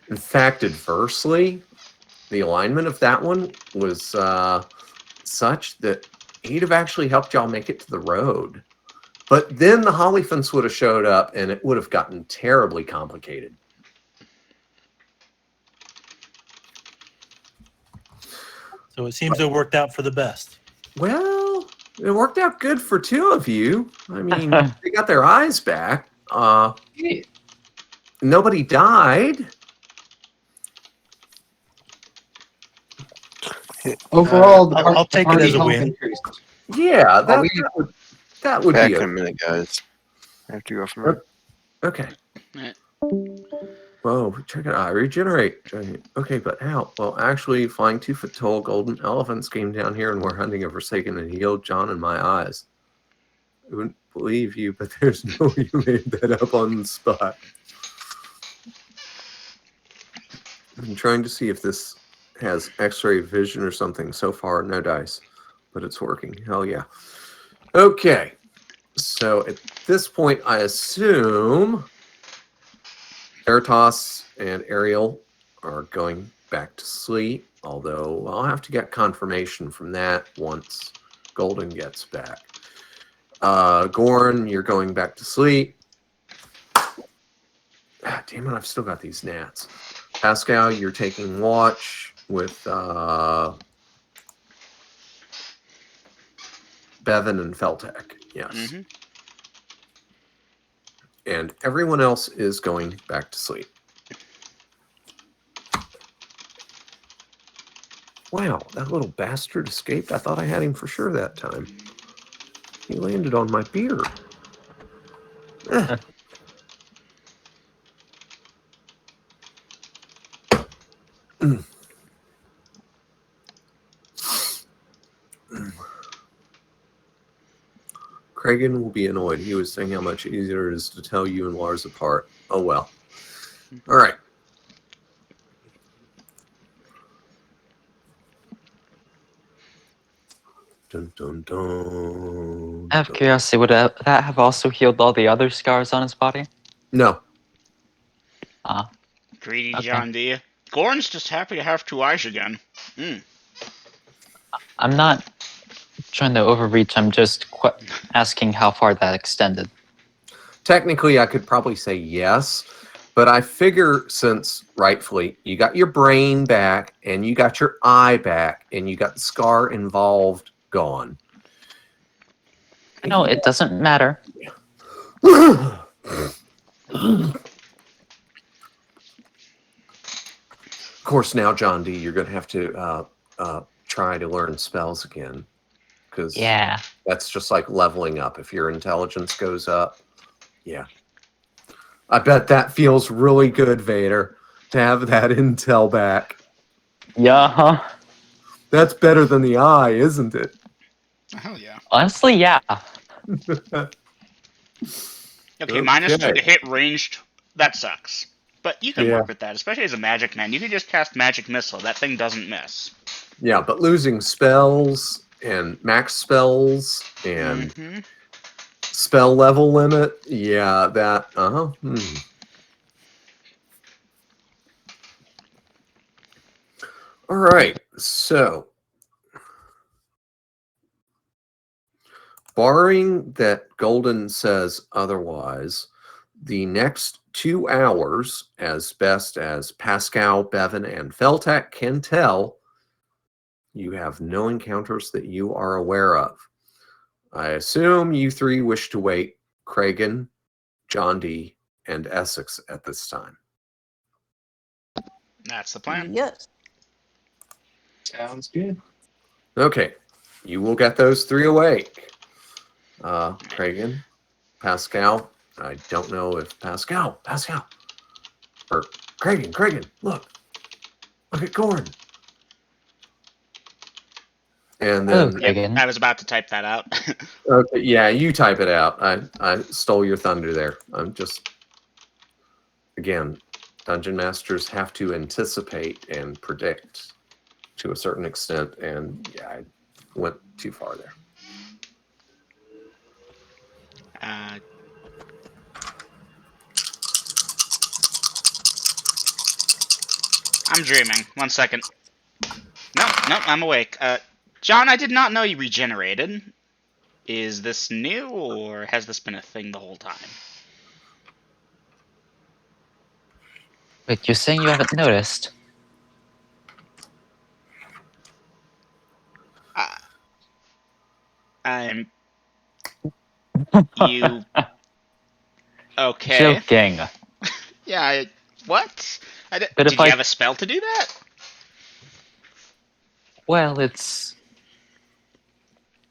Speaker 3: In fact, adversely, the alignment of that one was such that he'd have actually helped y'all make it to the road. But then the Hollyphants would have showed up, and it would have gotten terribly complicated.
Speaker 6: So it seems to have worked out for the best.
Speaker 3: Well, it worked out good for two of you. I mean, they got their eyes back. Nobody died.
Speaker 7: Overall,
Speaker 6: I'll take it as a win.
Speaker 3: Yeah,
Speaker 1: I'll be
Speaker 3: that would
Speaker 1: back
Speaker 3: be
Speaker 1: in a minute, guys. I have to go for my...
Speaker 3: okay.
Speaker 4: Right.
Speaker 3: Whoa, check it out. Regenerate. Okay, but how? Well, actually, flying 2-foot tall golden elephants came down here and were hunting a Forsaken and healed John in my eyes. I wouldn't believe you, but there's no way you made that up on the spot. I'm trying to see if this has X-ray vision or something. So far, no dice, but it's working. Hell yeah. Okay, so at this point, I assume Veritas and Ariel are going back to sleep, although I'll have to get confirmation from that once Golden gets back. Goran, you're going back to sleep. Ah, damn it, I've still got these gnats. Pascal, you're taking watch with Bevan and Feltek. Yes.
Speaker 4: Mm-hmm.
Speaker 3: And everyone else is going back to sleep. Wow, that little bastard escaped. I thought I had him for sure that time. He landed on my beard. Eh. Kragan will be annoyed. He was saying how much easier it is to tell you and Lars apart. Oh well. All right. Dun, dun, dun,
Speaker 2: Out of
Speaker 3: dun.
Speaker 2: curiosity, would that have also healed all the other scars on his body?
Speaker 3: No.
Speaker 2: Ah,
Speaker 4: Greedy
Speaker 2: Okay.
Speaker 4: John D. Goran's just happy to have two eyes again.
Speaker 2: I'm not trying to overreach. I'm just asking how far that extended.
Speaker 3: Technically, I could probably say yes, but I figure since rightfully you got your brain back and you got your eye back and you got the scar involved gone.
Speaker 2: No, it doesn't matter.
Speaker 3: Of course, now, John D., you're going to have to try to learn spells again. Because
Speaker 2: Yeah.
Speaker 3: that's just like leveling up. If your intelligence goes up, yeah. I bet that feels really good, Vader, to have that intel back.
Speaker 2: Yeah. Huh?
Speaker 3: That's better than the eye, isn't it?
Speaker 4: Hell yeah.
Speaker 2: Honestly, yeah.
Speaker 4: Okay,
Speaker 3: Okay.
Speaker 4: -2 to hit ranged. That sucks. But you can
Speaker 3: Yeah.
Speaker 4: work with that, especially as a magic man. You can just cast magic missile. That thing doesn't miss.
Speaker 3: Yeah, but losing spells and max spells and
Speaker 4: Mhm.
Speaker 3: spell level limit, yeah, that, All right, so barring that Golden says otherwise, the next 2 hours, as best as Pascal, Bevan, and Feltek can tell, you have no encounters that you are aware of. I assume you three wish to wait Kragan, John D., and Essex at this time.
Speaker 4: That's the plan.
Speaker 5: Yes.
Speaker 7: Sounds good.
Speaker 3: Okay, you will get those three awake. Kragan, Pascal, I don't know if Pascal, or Kragan, look at Gordon. And
Speaker 2: Hello,
Speaker 3: then,
Speaker 2: Kragan.
Speaker 4: I was about to type that out.
Speaker 3: okay, yeah, you type it out. I stole your thunder there. I'm just, again, dungeon masters have to anticipate and predict to a certain extent, and yeah, I went too far there.
Speaker 4: I'm dreaming. 1 second. No, I'm awake. John, I did not know you regenerated. Is this new, or has this been a thing the whole time?
Speaker 2: Wait, you're saying you haven't noticed?
Speaker 4: I'm... You... Okay.
Speaker 2: Joking.
Speaker 4: Yeah, what?
Speaker 2: But
Speaker 4: Did
Speaker 2: if
Speaker 4: you
Speaker 2: I-
Speaker 4: have a spell to do that?
Speaker 2: Well, it's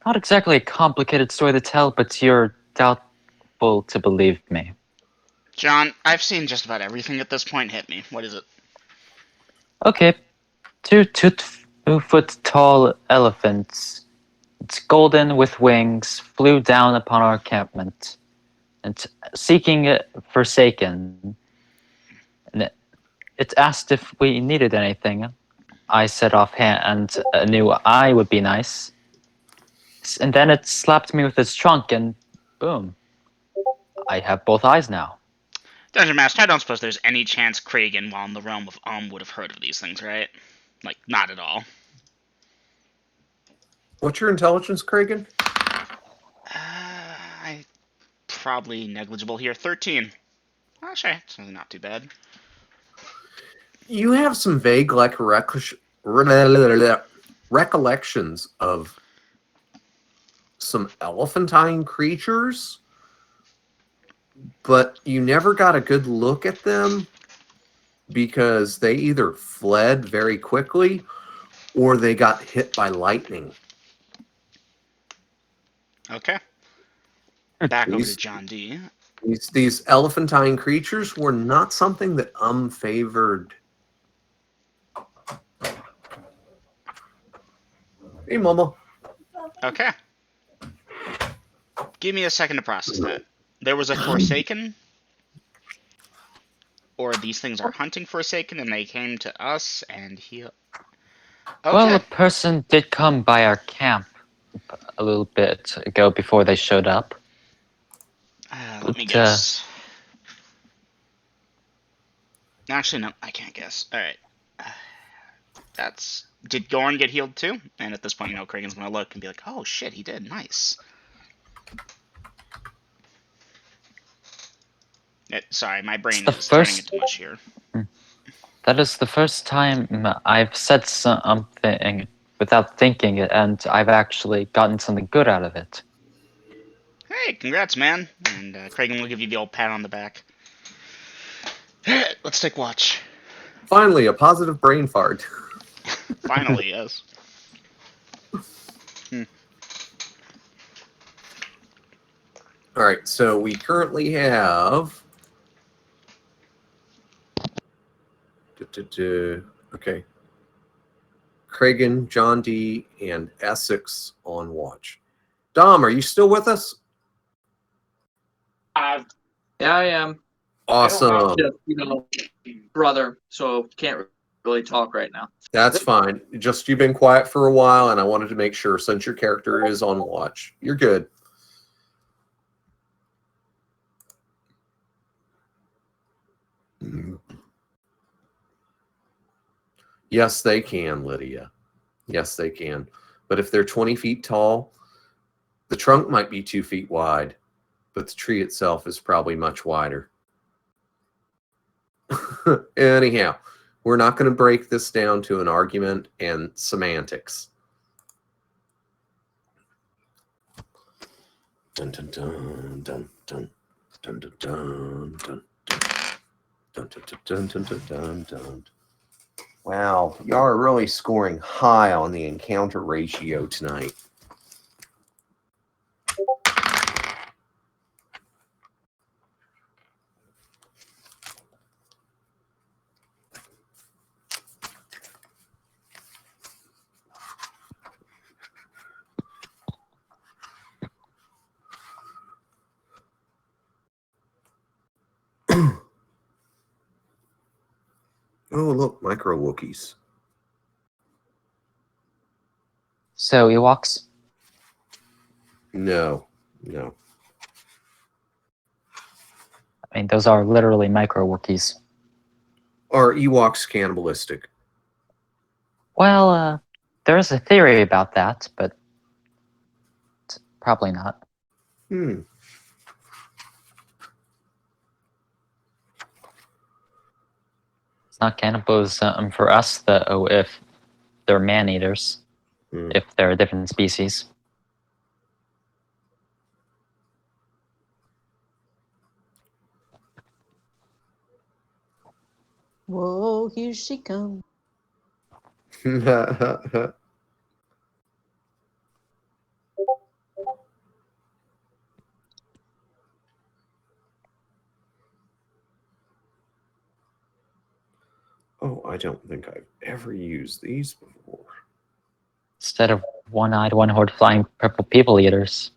Speaker 2: not exactly a complicated story to tell, but you're doubtful to believe me.
Speaker 4: John, I've seen just about everything at this point. Hit me. What is it?
Speaker 2: Okay, two-foot tall elephants. It's golden with wings, flew down upon our encampment, and seeking Forsaken. And it asked if we needed anything. I said offhand, and knew I would be nice. And then it slapped me with its trunk, and boom, I have both eyes now.
Speaker 4: Dungeon Master, I don't suppose there's any chance Kragan, while in the realm of would have heard of these things, right? Like, not at all.
Speaker 3: What's your intelligence, Kragan?
Speaker 4: I probably negligible here. 13. Actually, it's really not too bad.
Speaker 3: You have some vague recollections of some elephantine creatures, but you never got a good look at them because they either fled very quickly or they got hit by lightning.
Speaker 4: Okay. Back over to
Speaker 3: These-
Speaker 4: John D.
Speaker 3: These elephantine creatures were not something that favored. Hey, Mama.
Speaker 4: Okay. Give me a second to process that. There was a Forsaken, or these things are hunting Forsaken, and they came to us, and he... Okay.
Speaker 2: Well, a person did come by our camp a little bit ago before they showed up.
Speaker 4: Let me
Speaker 2: But,
Speaker 4: guess. Actually, no, I can't guess. Alright. That's... Did Gorn get healed too? And at this point, you know, Kragan's gonna look and be like, oh shit, he did. Nice. Sorry, my brain
Speaker 2: It's the
Speaker 4: is turning
Speaker 2: first-
Speaker 4: into mush here.
Speaker 2: That is the first time I've said something without thinking it, and I've actually gotten something good out of it.
Speaker 4: Hey, congrats, man. And Kragan will give you the old pat on the back. Alright, let's take watch.
Speaker 3: Finally, a positive brain fart.
Speaker 4: Finally, yes.
Speaker 3: All right, so we currently have. Okay. Kragan, John D., and Essex on watch. Dom, are you still with us?
Speaker 8: Yeah, I am.
Speaker 3: Awesome.
Speaker 8: Just, brother, so can't really talk right now.
Speaker 3: That's fine. Just you've been quiet for a while, and I wanted to make sure since your character is on watch, you're good. Yes, they can, Lydia. Yes, they can. But if they're 20 feet tall, the trunk might be 2 feet wide, but the tree itself is probably much wider. Anyhow, we're not going to break this down to an argument and semantics. Dun dun dun dun dun dun dun dun dun dun dun dun dun dun dun. Wow, y'all are really scoring high on the encounter ratio tonight. Oh, look, micro Wookiees.
Speaker 2: So Ewoks.
Speaker 3: No.
Speaker 2: I mean, those are literally micro Wookiees.
Speaker 3: Are Ewoks cannibalistic?
Speaker 2: Well, there's a theory about that, but probably not. It's not cannibalism for us, though, if they're man-eaters. If they're a different species.
Speaker 9: Whoa, here she comes.
Speaker 3: Oh, I don't think I've ever used these before.
Speaker 2: Instead of one-eyed, one-horned flying purple people eaters.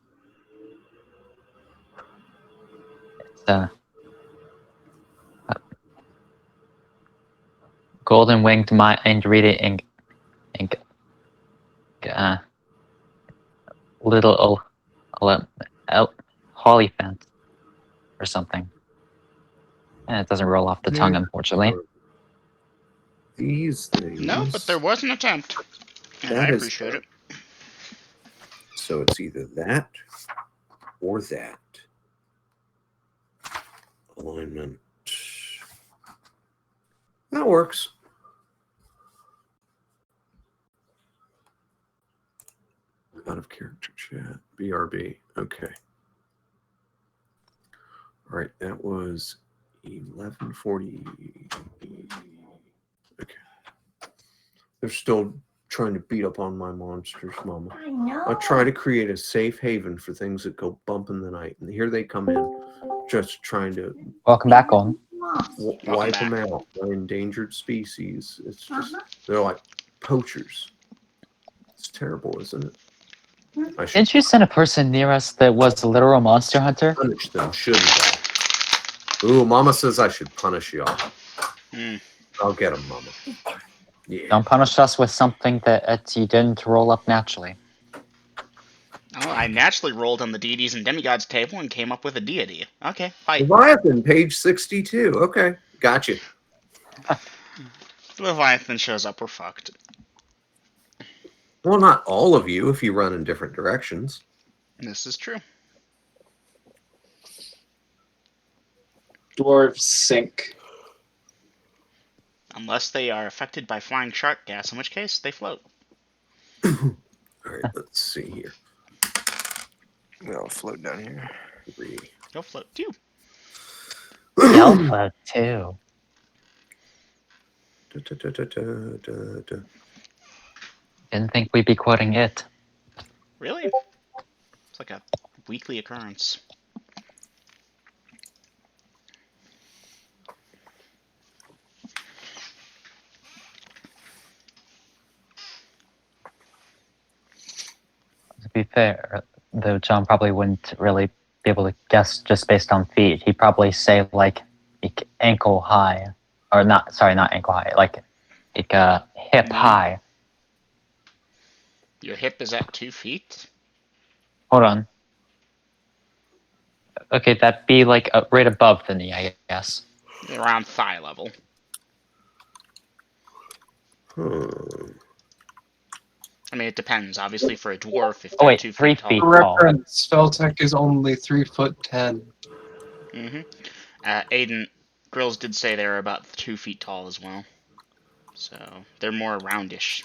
Speaker 2: It's golden winged mind reading little Hollyphant or something. And it doesn't roll off the tongue, unfortunately.
Speaker 3: These things.
Speaker 4: No, but there was an attempt. And
Speaker 3: That
Speaker 4: I
Speaker 3: is
Speaker 4: appreciate it.
Speaker 3: So it's either that or that. Alignment. That works. Out of character chat. BRB. Okay. All right. That was 1140. Okay. They're still trying to beat up on my monsters, Mama.
Speaker 9: I know.
Speaker 3: I try to create a safe haven for things that go bump in the night. And here they come in, just trying to
Speaker 2: Welcome back, Golden.
Speaker 3: wipe them out. They're endangered species. It's just, they're like poachers. It's terrible, isn't it? I should
Speaker 2: Didn't you send a person near us that was a literal monster hunter?
Speaker 3: punish them, shouldn't I? Ooh, Mama says I should punish y'all. I'll get them, Mama. Yeah.
Speaker 2: Don't punish us with something that you didn't roll up naturally.
Speaker 4: Oh, I naturally rolled on the deities and demigods table and came up with a deity. Okay, fight.
Speaker 3: Leviathan, page 62. Okay, gotcha.
Speaker 4: If Leviathan shows up, we're fucked.
Speaker 3: Well, not all of you if you run in different directions.
Speaker 4: This is true.
Speaker 7: Dwarves sink.
Speaker 4: Unless they are affected by flying shark gas, in which case they float.
Speaker 3: All right, let's see here.
Speaker 1: I'll float down here.
Speaker 3: 3.
Speaker 4: They'll float too.
Speaker 2: They'll float too. Didn't think we'd be quoting it.
Speaker 4: Really? It's like a weekly occurrence.
Speaker 2: To be fair, though, John probably wouldn't really be able to guess just based on feet. He'd probably say like ankle high, or not. Sorry, not ankle high. Like hip high.
Speaker 4: Your hip is at 2 feet?
Speaker 2: Hold on. Okay, that'd be like right above the knee, I guess.
Speaker 4: Around thigh level. I mean, it depends. Obviously, for a dwarf, if they're
Speaker 2: Oh wait,
Speaker 4: 2
Speaker 2: 3
Speaker 4: feet tall.
Speaker 2: feet
Speaker 7: For
Speaker 2: tall.
Speaker 7: reference, Spelltech is only 3'10".
Speaker 4: Aiden, Grills did say they were about 2 feet tall as well. So they're more roundish.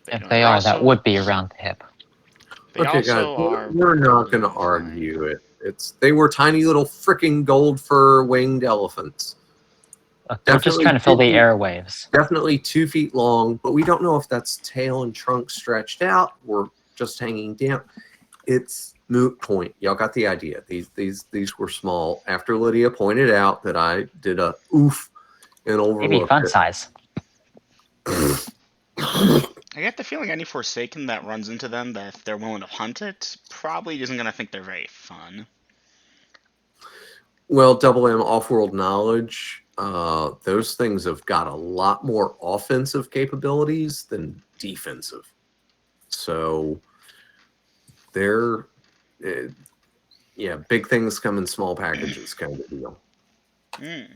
Speaker 4: But,
Speaker 2: If they are, that would be around the hip.
Speaker 4: They
Speaker 3: Okay, guys,
Speaker 4: also are.
Speaker 3: we're not going to argue it. They were tiny little freaking gold fur winged elephants.
Speaker 2: They're just trying to fill the airwaves.
Speaker 3: Definitely 2 feet long, but we don't know if that's tail and trunk stretched out or just hanging down. It's moot point. Y'all got the idea. These were small. After Lydia pointed out that I did a oof and overlooked
Speaker 2: Maybe fun
Speaker 3: it.
Speaker 2: size.
Speaker 4: I get the feeling any Forsaken that runs into them, that if they're willing to hunt it, probably isn't going to think they're very fun.
Speaker 3: Well, Double M off-world knowledge, those things have got a lot more offensive capabilities than defensive. So they're, yeah, big things come in small packages kind of deal.
Speaker 4: Mm.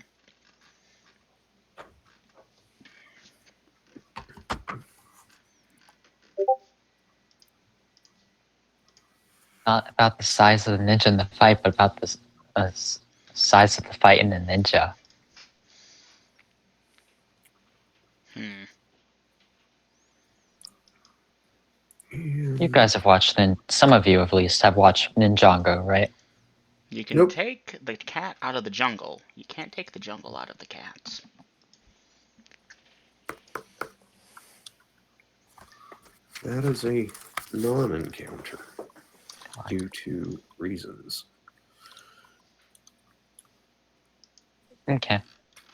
Speaker 2: Not about the size of the ninja in the fight, but about the size of the fight in the ninja.
Speaker 4: Hmm.
Speaker 2: You guys have watched, some of you at least have watched Ninjago, right?
Speaker 4: You can
Speaker 3: Nope.
Speaker 4: take the cat out of the jungle. You can't take the jungle out of the cats.
Speaker 3: That is a non-encounter due to reasons.
Speaker 2: Okay.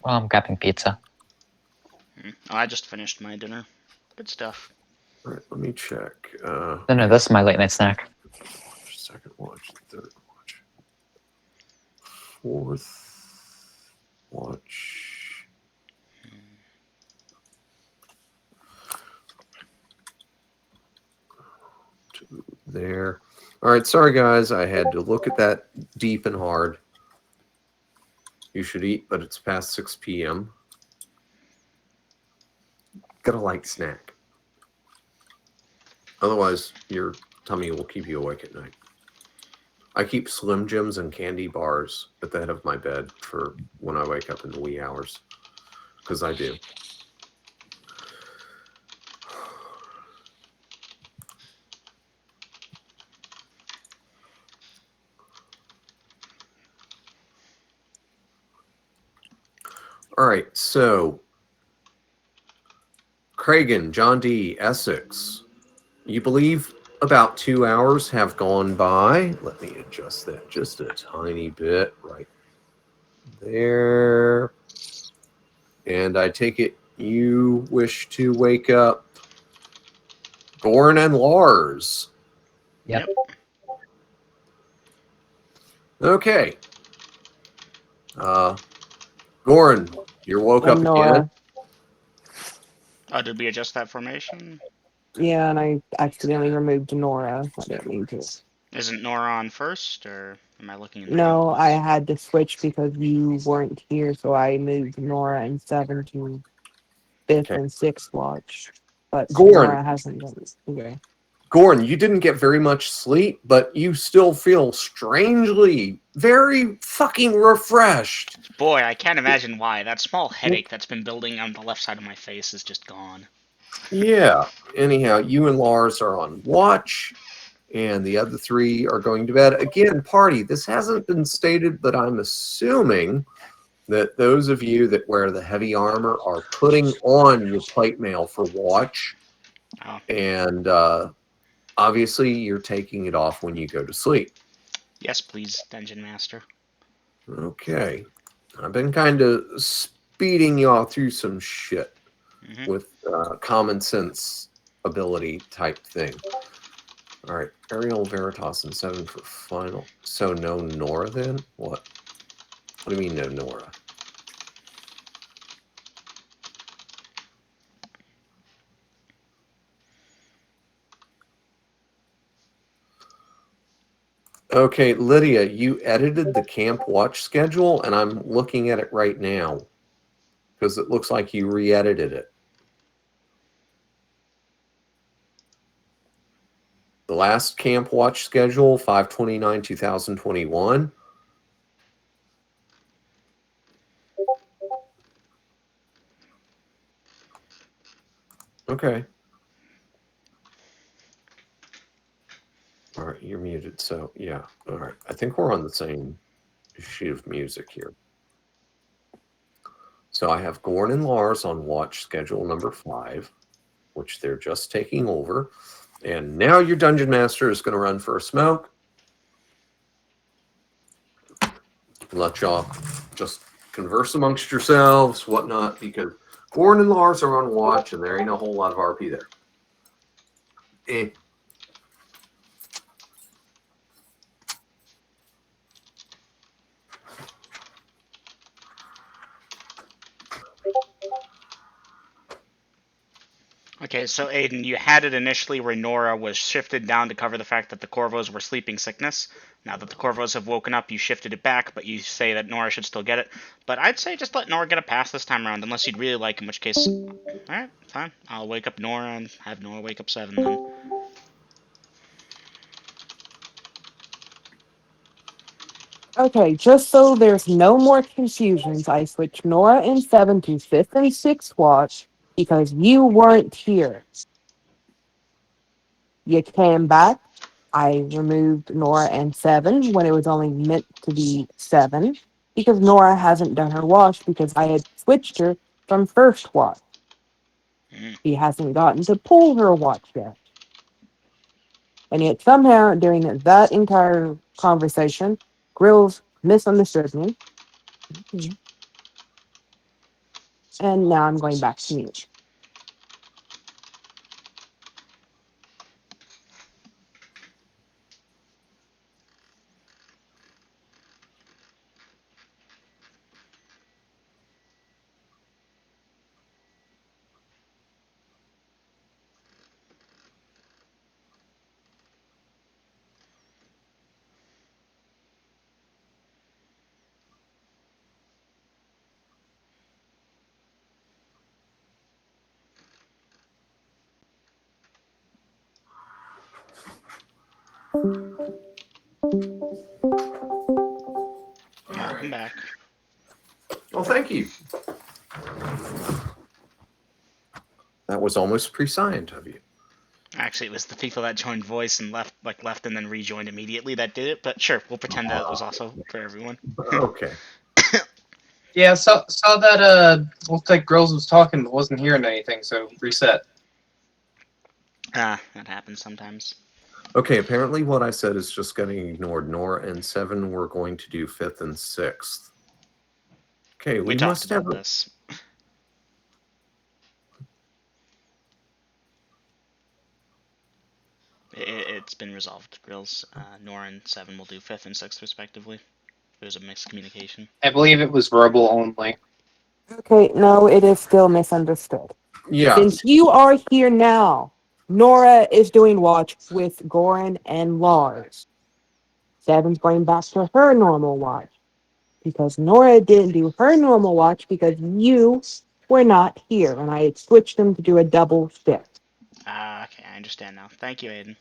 Speaker 2: Well, I'm grabbing pizza.
Speaker 4: Oh, I just finished my dinner. Good stuff.
Speaker 3: All right, let me check.
Speaker 2: No, this is my late night snack.
Speaker 3: Second watch, third watch, fourth watch. To there. All right, sorry guys, I had to look at that deep and hard. You should eat, but it's past 6 p.m. Get a light snack. Otherwise, your tummy will keep you awake at night. I keep Slim Jims and candy bars at the head of my bed for when I wake up in the wee hours. Because I do. All right, so Cragen, John D., Essex. You believe about 2 hours have gone by. Let me adjust that just a tiny bit right there. And I take it you wish to wake up Gorn and Lars.
Speaker 2: Yep.
Speaker 3: Okay. Gorn, you're woke up
Speaker 5: And
Speaker 3: again.
Speaker 5: Nora.
Speaker 4: Oh, did we adjust that formation?
Speaker 5: Yeah, and I accidentally removed Nora. I didn't mean to.
Speaker 4: Isn't Nora on first, or am I looking in the
Speaker 5: No,
Speaker 4: wrong
Speaker 5: I
Speaker 4: place?
Speaker 5: had to switch because you weren't here, so I moved Nora and Seven to fifth
Speaker 3: Okay.
Speaker 5: and sixth watch. But
Speaker 3: Gorn.
Speaker 5: Nora hasn't done it. Okay.
Speaker 3: Gorn, you didn't get very much sleep, but you still feel strangely very fucking refreshed.
Speaker 4: Boy, I can't imagine why. That small headache that's been building on the left side of my face is just gone.
Speaker 3: Yeah. Anyhow, you and Lars are on watch, and the other three are going to bed. Again, party. This hasn't been stated, but I'm assuming that those of you that wear the heavy armor are putting on your plate mail for watch.
Speaker 4: Oh.
Speaker 3: And obviously, you're taking it off when you go to sleep.
Speaker 4: Yes, please, Dungeon Master.
Speaker 3: Okay. I've been kind of speeding y'all through some shit with common sense ability type thing. All right. Ariel, Veritas, and 7 for final. So no Nora then? What? What do you mean no Nora? Okay, Lydia, you edited the camp watch schedule, and I'm looking at it right now because it looks like you re-edited it. The last camp watch schedule, 5/29/2021, Okay. All right, you're muted. So yeah. All right. I think we're on the same sheet of music here. So I have Gorn and Lars on watch schedule number 5, which they're just taking over. And now your dungeon master is going to run for a smoke. Let y'all just converse amongst yourselves, whatnot, because Gorn and Lars are on watch, and there ain't a whole lot of RP there. Eh.
Speaker 4: Okay, so Aiden, you had it initially where Nora was shifted down to cover the fact that the Corvos were sleeping sickness. Now that the Corvos have woken up, you shifted it back, but you say that Nora should still get it. But I'd say just let Nora get a pass this time around, unless you'd really like, in which case... Alright, fine. I'll wake up Nora and have Nora wake up 7 then.
Speaker 5: Okay, just so there's no more confusions, I switched Nora and 7 to 5th and 6th watch because you weren't here. You came back. I removed Nora and 7 when it was only meant to be 7 because Nora hasn't done her watch because I had switched her from 1st watch. She hasn't gotten to pull her watch yet. And yet somehow during that entire conversation, Grills misunderstood me. And now I'm going back to mute.
Speaker 4: Welcome back.
Speaker 3: Well, thank you. That was almost prescient of you.
Speaker 4: Actually, it was the people that joined voice and left and then rejoined immediately that did it, but sure, we'll pretend that it was also for everyone.
Speaker 3: Okay.
Speaker 7: Yeah, saw that looked like Grills was talking but wasn't hearing anything, so reset.
Speaker 4: That happens sometimes.
Speaker 3: Okay, apparently what I said is just getting ignored. Nora and 7 were going to do 5th and 6th. Okay,
Speaker 4: We
Speaker 3: we
Speaker 4: talked
Speaker 3: must have...
Speaker 4: about this. It's been resolved, Grills. Nora and 7 will do 5th and 6th respectively. There's a miscommunication.
Speaker 7: I believe it was verbal only.
Speaker 5: Okay, no, it is still misunderstood.
Speaker 3: Yeah.
Speaker 5: Since you are here now, Nora is doing watch with Goran and Lars. 7's going back to her normal watch. Because Nora didn't do her normal watch because you were not here. And I had switched them to do a double shift.
Speaker 4: Okay, I understand now. Thank you, Aiden.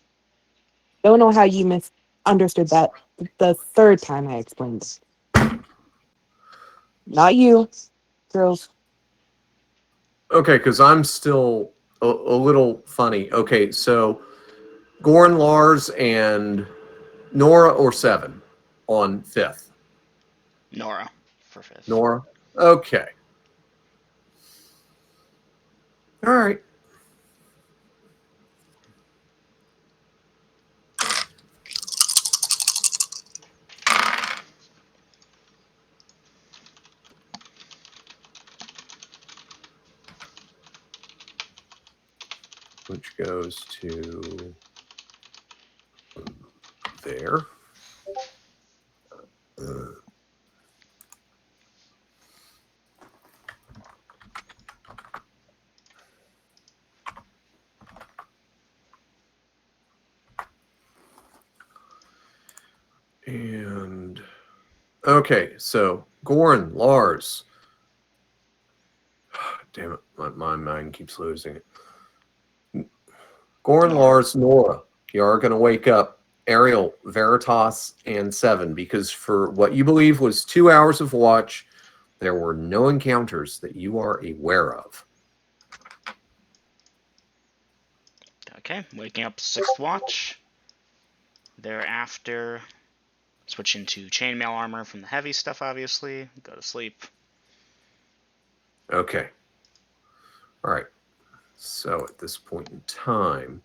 Speaker 5: Don't know how you misunderstood that the third time I explained it. Not you, girls.
Speaker 3: Okay, because I'm still a little funny. Okay, so Gorn, Lars, and Nora or 7 on 5th?
Speaker 4: Nora for 5th.
Speaker 3: Nora? Okay. All right. Which goes to there. And okay, so Goran, Lars. Damn it, my mind keeps losing it. Goran, Lars, Nora. You are going to wake up Ariel, Veritas, and 7 because for what you believe was 2 hours of watch, there were no encounters that you are aware of.
Speaker 4: Okay, waking up 6th watch. Thereafter, switch into chainmail armor from the heavy stuff, obviously. Go to sleep.
Speaker 3: Okay. All right. So at this point in time,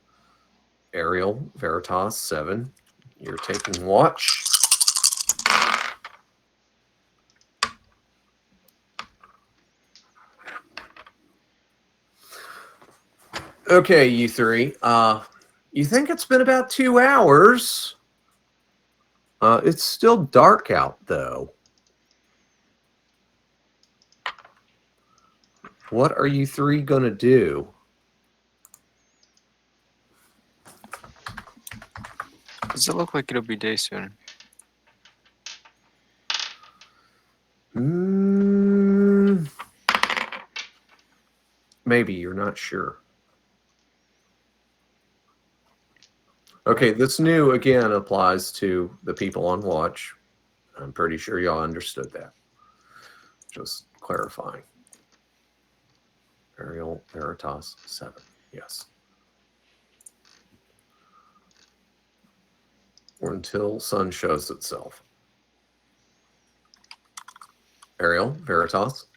Speaker 3: Ariel, Veritas, 7. You're taking watch. Okay, you three. You think it's been about 2 hours. It's still dark out, though. What are you three going to do?
Speaker 1: Does it look like it'll be day soon?
Speaker 3: Maybe, you're not sure. Okay, this new, again, applies to the people on watch. I'm pretty sure y'all understood that. Just clarifying. Ariel, Veritas, 7. Yes. Or until sun shows itself. Ariel, Veritas.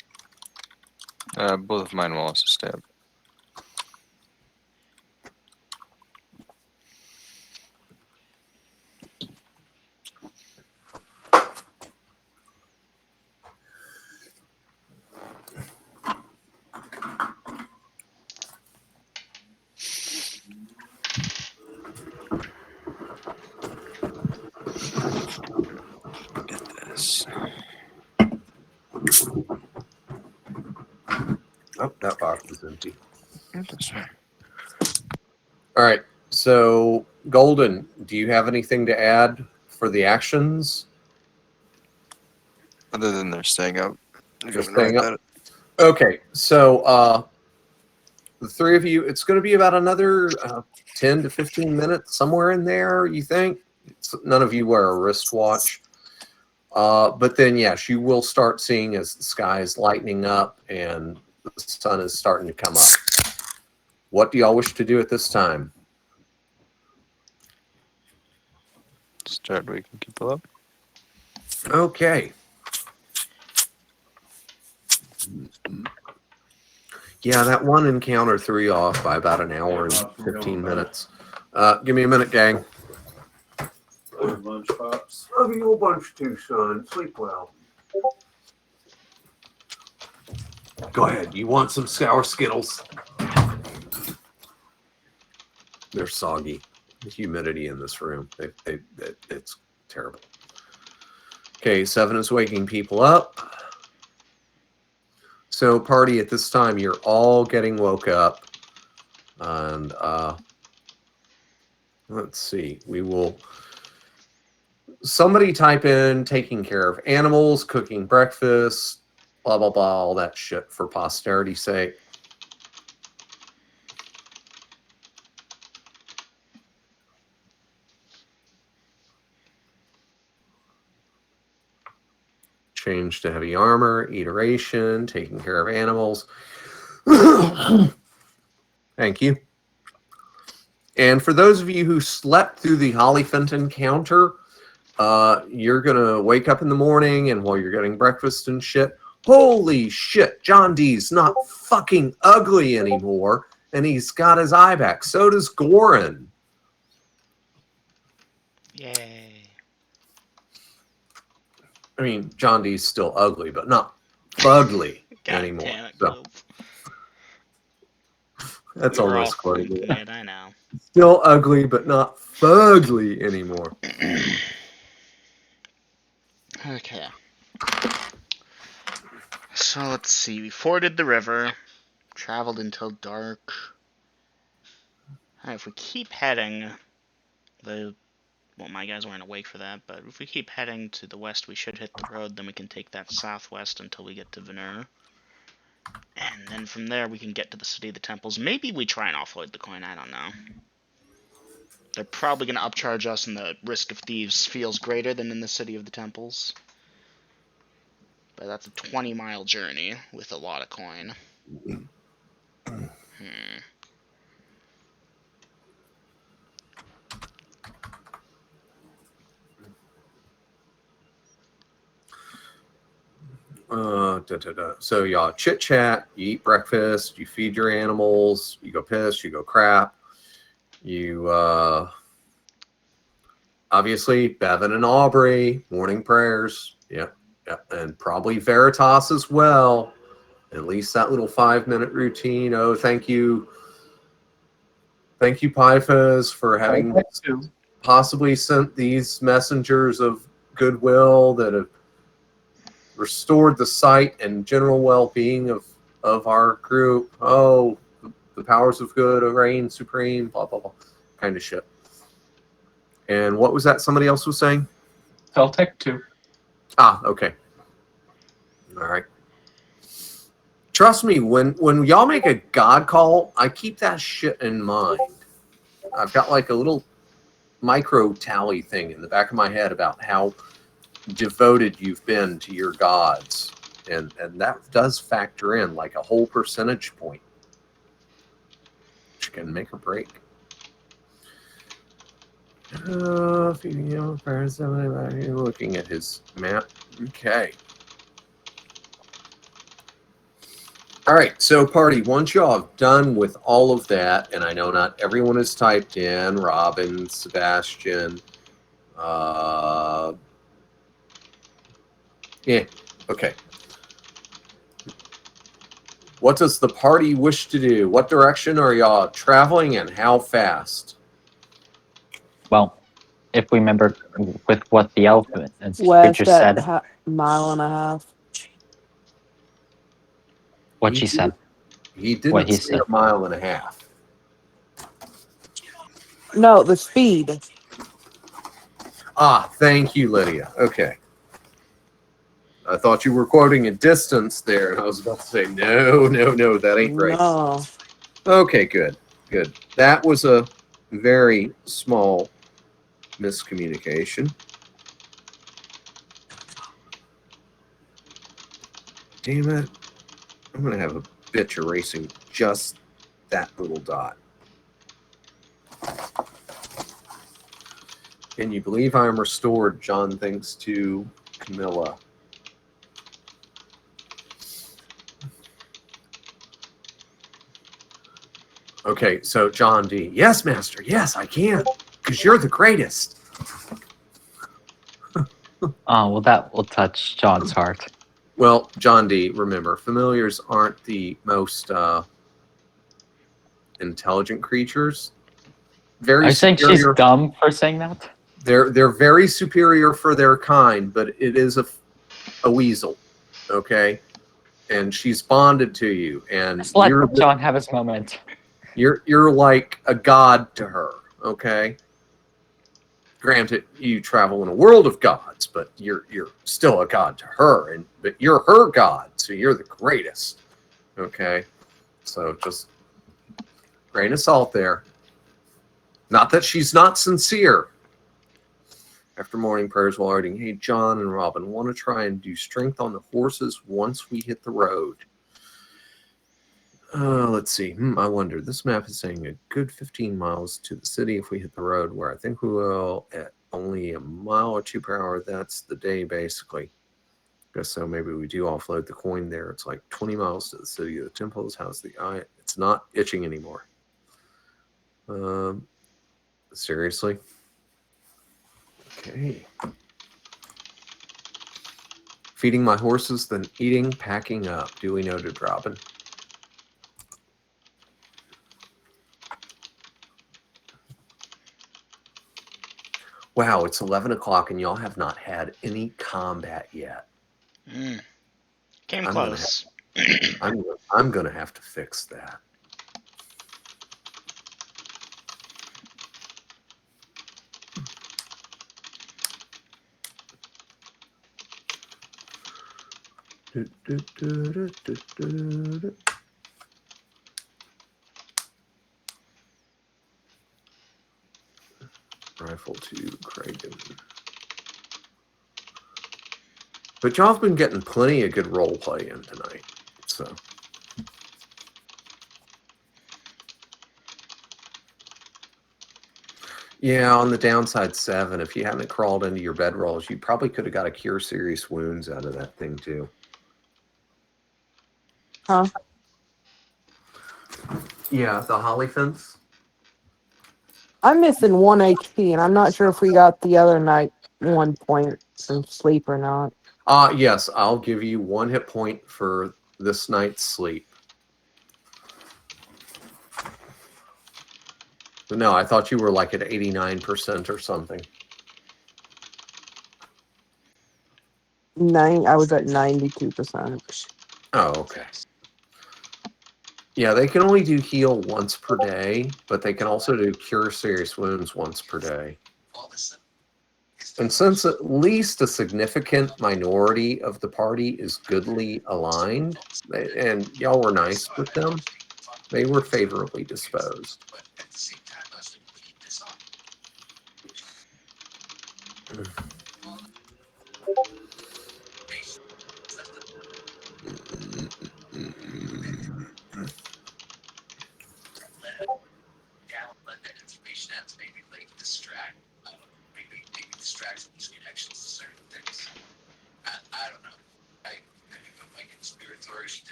Speaker 1: Both of mine will also stay up. Get this.
Speaker 3: Oh, that box is empty.
Speaker 1: Get this one.
Speaker 3: All right. So, Golden, do you have anything to add for the actions?
Speaker 1: Other than they're staying up.
Speaker 3: They're staying up? Okay. So, the three of you, it's going to be about another 10 to 15 minutes, somewhere in there, you think? None of you wear a wristwatch. But then, yes, you will start seeing as the sky is lightening up and the sun is starting to come up. What do y'all wish to do at this time?
Speaker 1: Start waking people up.
Speaker 3: Okay. Yeah, that one encounter threw you off by about an hour and 15 minutes. Give me a minute, gang.
Speaker 10: Lunch pops.
Speaker 3: Love you a bunch too, son. Sleep well. Go ahead. You want some sour Skittles? They're soggy. The humidity in this room, it's terrible. Okay, 7 is waking people up. So, party, at this time, you're all getting woke up. And let's see. We will... Somebody type in taking care of animals, cooking breakfast, blah, blah, blah, all that shit for posterity's sake. Change to heavy armor, iteration, taking care of animals. Thank you. And for those of you who slept through the Hollyphant encounter, you're going to wake up in the morning and while you're getting breakfast and shit, holy shit, John D's not fucking ugly anymore and he's got his eye back. So does Goran.
Speaker 4: Yay.
Speaker 3: I mean, John D's still ugly, but not fugly
Speaker 4: God
Speaker 3: anymore.
Speaker 4: damn it,
Speaker 3: So,
Speaker 4: Gills.
Speaker 3: that's
Speaker 4: We were all
Speaker 3: almost funny.
Speaker 4: thinking it, I know.
Speaker 3: Still ugly, but not fugly anymore.
Speaker 4: Okay. So let's see. We forded the river, traveled until dark. If we keep heading, well, my guys weren't awake for that, but if we keep heading to the west, we should hit the road. Then we can take that southwest until we get to Venur. And then from there, we can get to the City of the Temples. Maybe we try and offload the coin, I don't know. They're probably going to upcharge us, and the risk of thieves feels greater than in the City of the Temples. But that's a 20-mile journey with a lot of coin.
Speaker 3: So y'all chit chat, you eat breakfast, you feed your animals, you go piss, you go crap. You obviously Bevan and Aubrey, morning prayers. Yep. And probably Veritas as well. At least that little 5-minute routine. Oh, thank you. Thank you, Pyphas, for having possibly sent these messengers of goodwill that have restored the sight and general well-being of our group. Oh, the powers of good reign supreme, blah, blah, blah, kind of shit. And what was that somebody else was saying?
Speaker 7: Celtic too.
Speaker 3: Ah, okay. All right. Trust me, when y'all make a god call, I keep that shit in mind. I've got like a little micro tally thing in the back of my head about how devoted you've been to your gods. And that does factor in like a whole percentage point, which can make or break. Looking at his map. Okay. All right, so party, once y'all have done with all of that, and I know not everyone has typed in, Robin, Sebastian, yeah, okay. What does the party wish to do? What direction are y'all traveling and how fast?
Speaker 2: Well, if we remember with what the elephant and
Speaker 5: West
Speaker 2: creature
Speaker 5: at
Speaker 2: said,
Speaker 5: mile and a half.
Speaker 2: what she said.
Speaker 3: He didn't
Speaker 2: What he
Speaker 3: say
Speaker 2: said.
Speaker 3: a mile and a half.
Speaker 5: No, the speed.
Speaker 3: Ah, thank you, Lydia. Okay. I thought you were quoting a distance there, and I was about to say, no, that ain't right.
Speaker 5: No.
Speaker 3: Okay, good. That was a very small miscommunication. Damn it. I'm going to have a bitch erasing just that little dot. Can you believe I'm restored? John thinks to Camilla. Okay, so John D. Yes, Master. Yes, I can. Because you're the greatest.
Speaker 2: Oh, well, that will touch John's heart.
Speaker 3: Well, John D., remember, familiars aren't the most intelligent creatures. Very
Speaker 2: Are you saying she's
Speaker 3: superior.
Speaker 2: dumb for saying that?
Speaker 3: They're very superior for their kind, but it is a weasel, okay? And she's bonded to you, and
Speaker 2: Just let John have his moment.
Speaker 3: you're like a god to her, okay? Granted, you travel in a world of gods, but you're still a god to her, but you're her god, so you're the greatest, okay? So just grain of salt there. Not that she's not sincere. After morning prayers while writing, hey, John and Robin, want to try and do strength on the horses once we hit the road. Let's see. I wonder. This map is saying a good 15 miles to the city if we hit the road, where I think we will at only a mile or 2 per hour. That's the day, basically. Guess so. Maybe we do offload the coin there. It's like 20 miles to the city. The temples, how's the eye? It's not itching anymore. Seriously? Okay. Feeding my horses, then eating, packing up. Duly noted, Robin. Wow, it's 11 o'clock and y'all have not had any combat yet.
Speaker 4: Came close.
Speaker 3: I'm gonna have to fix that. Rifle to Kragan. But y'all have been getting plenty of good role play in tonight, so. Yeah, on the downside 7, if you hadn't crawled into your bedrolls, you probably could have got a cure serious wounds out of that thing too.
Speaker 5: Huh?
Speaker 3: Yeah, the holly fence.
Speaker 5: I'm missing 1 HP, and I'm not sure if we got the other night 1 point from sleep or not.
Speaker 3: Yes, I'll give you 1 hit point for this night's sleep. No, I thought you were like at 89% or something.
Speaker 5: I was at 92%.
Speaker 3: Oh, okay. Yeah, they can only do heal once per day, but they can also do cure serious wounds once per day. And since at least a significant minority of the party is goodly aligned, and y'all were nice with them, they were favorably disposed.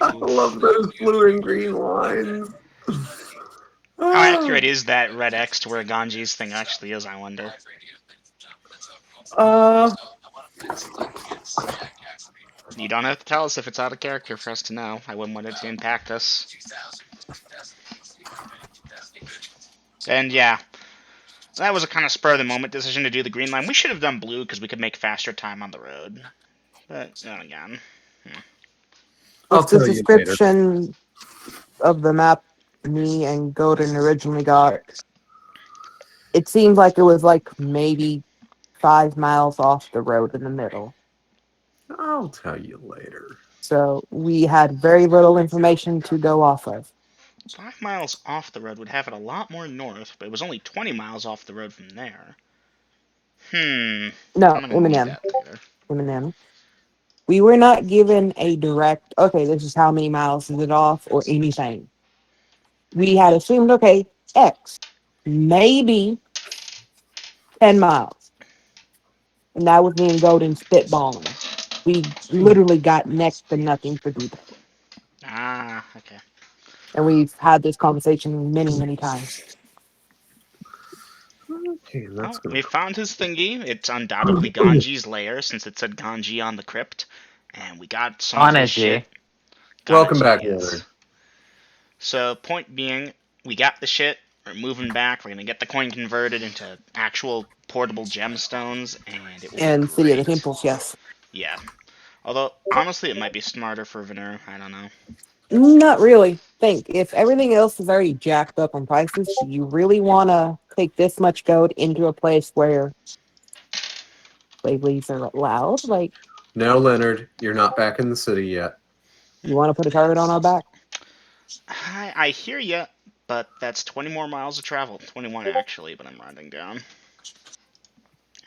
Speaker 3: I love those blue and green lines.
Speaker 4: How accurate is that red X to where Ganji's thing actually is, I wonder?
Speaker 5: Uh,
Speaker 4: You don't have to tell us if it's out of character for us to know. I wouldn't want it to impact us. And yeah, that was a kind of spur of the moment decision to do the green line. We should have done blue because we could make faster time on the road. But then again,
Speaker 3: I'll
Speaker 5: with the
Speaker 3: tell you later.
Speaker 5: description of the map me and Golden originally got, it seemed like it was like maybe 5 miles off the road in the middle.
Speaker 3: I'll tell you later.
Speaker 5: So we had very little information to go off of.
Speaker 4: 5 miles off the road would have it a lot more north, but it was only 20 miles off the road from there. I'm
Speaker 5: No,
Speaker 4: gonna need
Speaker 5: Eminem.
Speaker 4: that later.
Speaker 5: Eminem. We were not given a direct, okay, this is how many miles is it off or anything. We had assumed, okay, X, maybe 10 miles. And that was me and Golden spitballing. We literally got next to nothing to do that.
Speaker 4: Ah, okay.
Speaker 5: And we've had this conversation many, many times.
Speaker 3: Okay, that's
Speaker 4: Well,
Speaker 3: gonna.
Speaker 4: we found his thingy. It's undoubtedly Ganji's lair, since it said Ganji on the crypt. And we got some of his
Speaker 2: Ganaji.
Speaker 4: shit.
Speaker 3: Welcome
Speaker 4: Ganaji,
Speaker 3: back,
Speaker 4: yes.
Speaker 3: Leonard.
Speaker 4: So, point being, we got the shit. We're moving back. We're gonna get the coin converted into actual portable gemstones, and it will
Speaker 5: And
Speaker 4: be
Speaker 5: City of the
Speaker 4: great.
Speaker 5: Temples, yes.
Speaker 4: Yeah. Although, honestly, it might be smarter for Veneer. I don't know.
Speaker 5: Not really. Think if everything else is already jacked up on prices, do you really want to take this much gold into a place where slave leaves are allowed? Like,
Speaker 3: No, Leonard, you're not back in the city yet.
Speaker 5: you want to put a target on our back?
Speaker 4: I hear ya, but that's 20 more miles of travel. 21 actually, but I'm rounding down.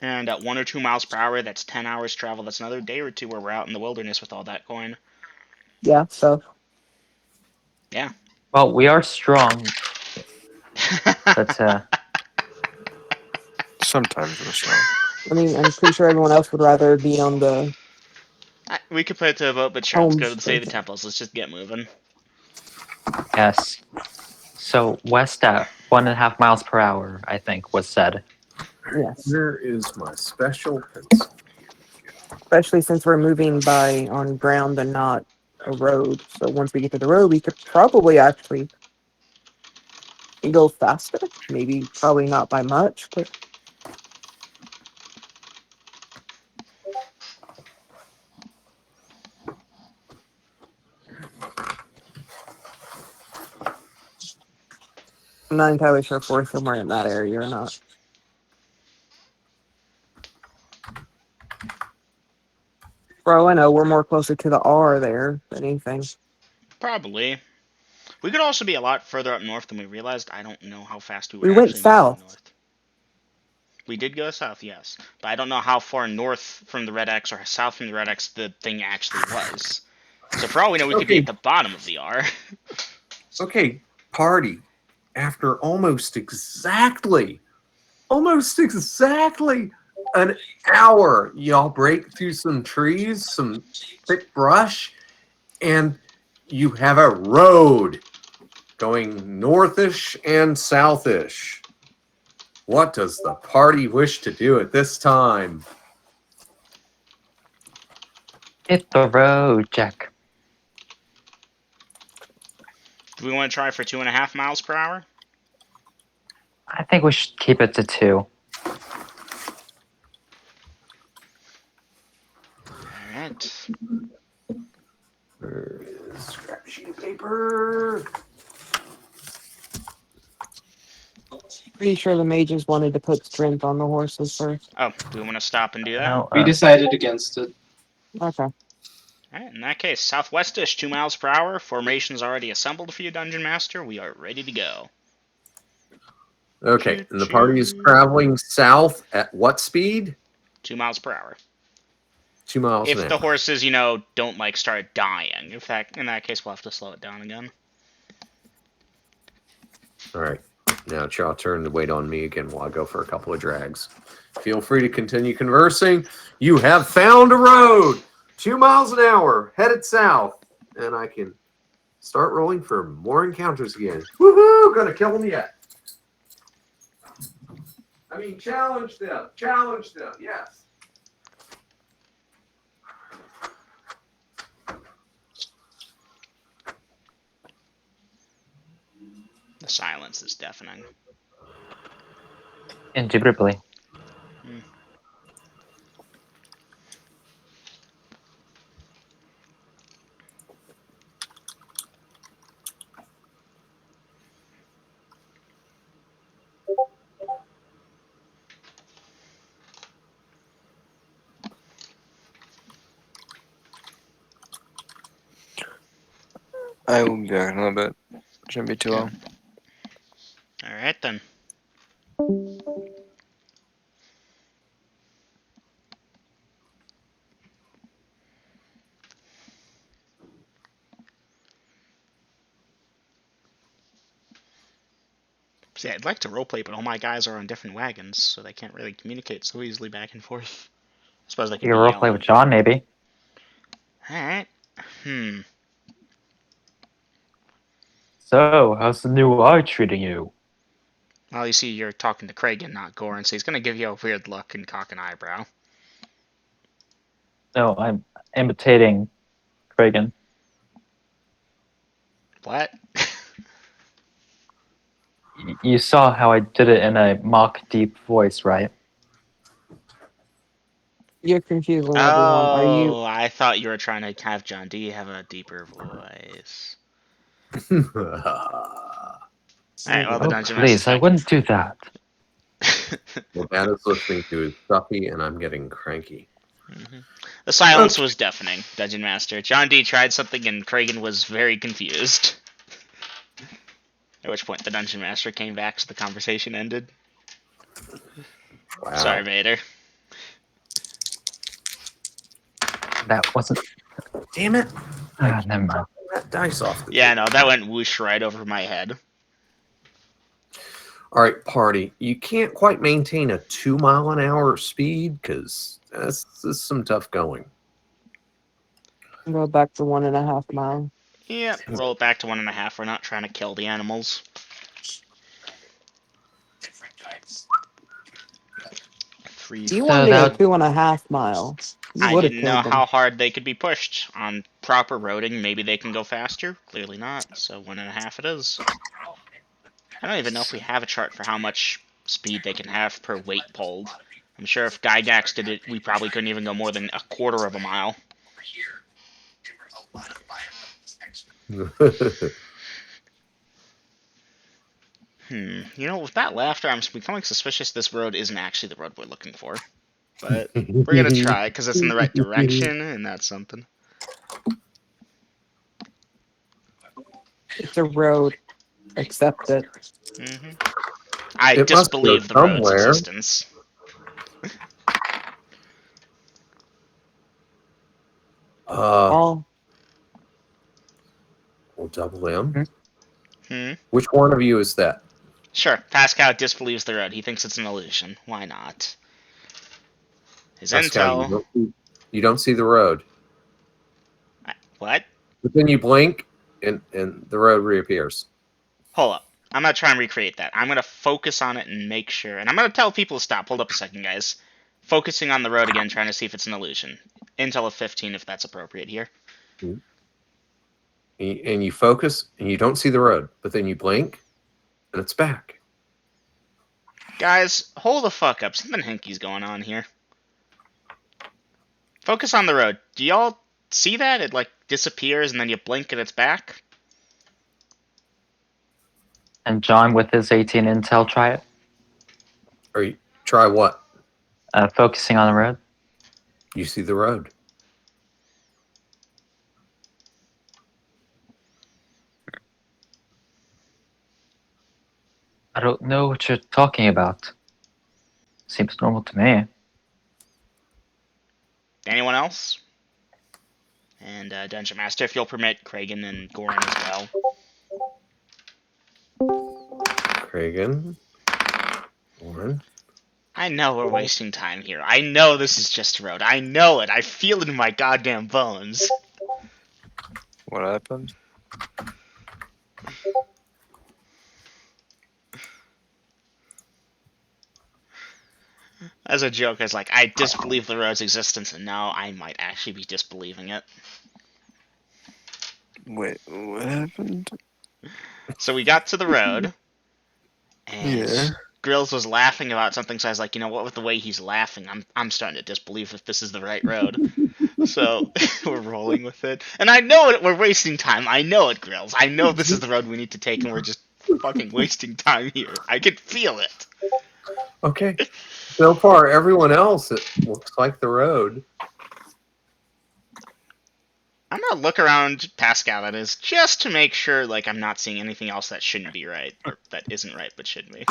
Speaker 4: And at 1 or 2 miles per hour, that's 10 hours travel. That's another day or two where we're out in the wilderness with all that coin.
Speaker 5: Yeah, so
Speaker 4: Yeah.
Speaker 2: Well, we are strong, but
Speaker 1: Sometimes we're strong.
Speaker 5: I mean, I'm pretty sure everyone else would rather be on the
Speaker 4: We could put it to a vote, but sure, let's
Speaker 5: home
Speaker 4: go to the City of the
Speaker 5: station.
Speaker 4: Temples. Let's just get moving.
Speaker 2: yes. So west at 1.5 miles per hour, I think, was said.
Speaker 5: Yes,
Speaker 3: Where is my special pencil?
Speaker 5: especially since we're moving by on ground and not a road. So once we get to the road, we could probably actually go faster. Maybe, probably not by much, but I'm not entirely sure if we're somewhere in that area or not. For all I know, we're more closer to the R there than anything.
Speaker 4: Probably. We could also be a lot further up north than we realized. I don't know how fast we were
Speaker 5: We went
Speaker 4: actually moving
Speaker 5: south.
Speaker 4: north. We did go south, yes. But I don't know how far north from the red X or south from the red X the thing actually was. So for all we know, we could be
Speaker 3: Okay.
Speaker 4: at the bottom of the R.
Speaker 3: Okay, party. After almost exactly an hour, y'all break through some trees, some thick brush, and you have a road going northish and southish. What does the party wish to do at this time?
Speaker 2: Hit the road, Jack.
Speaker 4: Do we want to try for 2.5 miles per hour?
Speaker 2: I think we should keep it to 2.
Speaker 4: Alright.
Speaker 3: Where is scrap sheet of paper?
Speaker 5: Pretty sure the mages wanted to put strength on the horses first.
Speaker 4: Oh, do we want to stop and do that?
Speaker 2: No,
Speaker 7: We decided against it.
Speaker 5: Okay.
Speaker 4: Alright, in that case, southwestish, 2 miles per hour. Formation's already assembled for you, Dungeon Master. We are ready to go.
Speaker 3: Okay, and the party is traveling south at what speed?
Speaker 4: 2 miles per hour.
Speaker 3: 2 miles an
Speaker 4: If
Speaker 3: hour.
Speaker 4: the horses, don't start dying. In that case, we'll have to slow it down again.
Speaker 3: All right. Now it's y'all turn to wait on me again while I go for a couple of drags. Feel free to continue conversing. You have found a road 2 miles an hour headed south, and I can start rolling for more encounters again. Woohoo! Gonna kill them yet. I mean, challenge them. Challenge them. Yes.
Speaker 4: The silence is deafening.
Speaker 2: indubitably.
Speaker 1: I will be back in a little bit. Shouldn't be too long.
Speaker 4: Alright then. See, I'd like to roleplay, but all my guys are on different wagons, so they can't really communicate so easily back and forth. I suppose they can
Speaker 2: You
Speaker 4: be
Speaker 2: can roleplay
Speaker 4: yelling.
Speaker 2: with John, maybe.
Speaker 4: Alright.
Speaker 2: So, how's the new eye treating you?
Speaker 4: Well, you see, you're talking to Craig and not Goran, so he's gonna give you a weird look and cock an eyebrow.
Speaker 2: No, I'm imitating Kragan.
Speaker 4: What?
Speaker 2: You saw how I did it in a mock deep voice, right?
Speaker 5: You're confusing everyone. Are you?
Speaker 4: Oh, I thought you were trying to have John D have a deeper voice. Alright, well, the
Speaker 2: Oh,
Speaker 4: Dungeon
Speaker 2: please, I
Speaker 4: Master's
Speaker 2: wouldn't do that.
Speaker 3: Well, Dad is listening to his stuffy, and I'm getting cranky.
Speaker 4: The silence was deafening, Dungeon Master. John D tried something and Kragan was very confused. At which point the Dungeon Master came back so the conversation ended.
Speaker 3: Wow.
Speaker 4: Sorry, Vader.
Speaker 2: That wasn't.
Speaker 3: Damn it.
Speaker 2: Never mind.
Speaker 3: That dice off the
Speaker 4: Yeah,
Speaker 3: table.
Speaker 4: no, that went whoosh right over my head.
Speaker 3: All right, party. You can't quite maintain a 2 mile an hour speed because that's some tough going.
Speaker 5: Go back to 1.5 miles.
Speaker 4: Yep, roll it back to 1.5. We're not trying to kill the animals. 3,
Speaker 5: You
Speaker 2: So
Speaker 5: wanted to go
Speaker 2: that-
Speaker 5: 2.5 miles. You
Speaker 4: I
Speaker 5: would have
Speaker 4: didn't know
Speaker 5: killed them.
Speaker 4: how hard they could be pushed. On proper roading, maybe they can go faster. Clearly not, so 1.5 it is. I don't even know if we have a chart for how much speed they can have per weight pulled. I'm sure if Gygax did it, we probably couldn't even go more than 1/4 of a mile. With that laughter, I'm becoming suspicious this road isn't actually the road we're looking for. But we're gonna try, because it's in the right direction, and that's something.
Speaker 5: It's a road. Accept it.
Speaker 4: I
Speaker 3: It must go
Speaker 4: disbelieve the road's
Speaker 3: somewhere.
Speaker 4: existence.
Speaker 5: Oh,
Speaker 3: We'll double him.
Speaker 4: Hmm.
Speaker 3: Which one of you is that?
Speaker 4: Sure. Pascal disbelieves the road. He thinks it's an illusion. Why not? His
Speaker 3: Pascal,
Speaker 4: intel.
Speaker 3: you don't see the road.
Speaker 4: What?
Speaker 3: But then you blink, and the road reappears.
Speaker 4: Hold up. I'm gonna try and recreate that. I'm gonna focus on it and make sure. And I'm gonna tell people to stop. Hold up a second, guys. Focusing on the road again, trying to see if it's an illusion. Intel of 15, if that's appropriate here.
Speaker 3: And you focus, and you don't see the road. But then you blink, and it's back.
Speaker 4: Guys, hold the fuck up. Something hinky's going on here. Focus on the road. Do y'all see that? It like disappears and then you blink and it's back?
Speaker 2: And John, with his 18 intel, try it.
Speaker 3: Or you try what?
Speaker 2: Focusing on the road.
Speaker 3: You see the road.
Speaker 2: I don't know what you're talking about. Seems normal to me.
Speaker 4: Anyone else? And Dungeon Master, if you'll permit Kragan and Goran as well.
Speaker 3: Kragan. Warren.
Speaker 4: I know we're wasting time here. I know this is just a road. I know it. I feel it in my goddamn bones.
Speaker 1: What happened?
Speaker 4: As a joke, I was like, I disbelieve the road's existence, and now I might actually be disbelieving it.
Speaker 1: Wait, what happened?
Speaker 4: So we got to the road, and
Speaker 1: Yeah.
Speaker 4: Grills was laughing about something, so I was like, you know what, with the way he's laughing, I'm starting to disbelieve if this is the right road. So, we're rolling with it. And I know it, we're wasting time. I know it, Grills. I know this is the road we need to take, and we're just fucking wasting time here. I can feel it.
Speaker 3: Okay. So far, everyone else, it looks like the road.
Speaker 4: I'm gonna look around Pascal, that is, just to make sure, like, I'm not seeing anything else that shouldn't be right, or that isn't right but should be.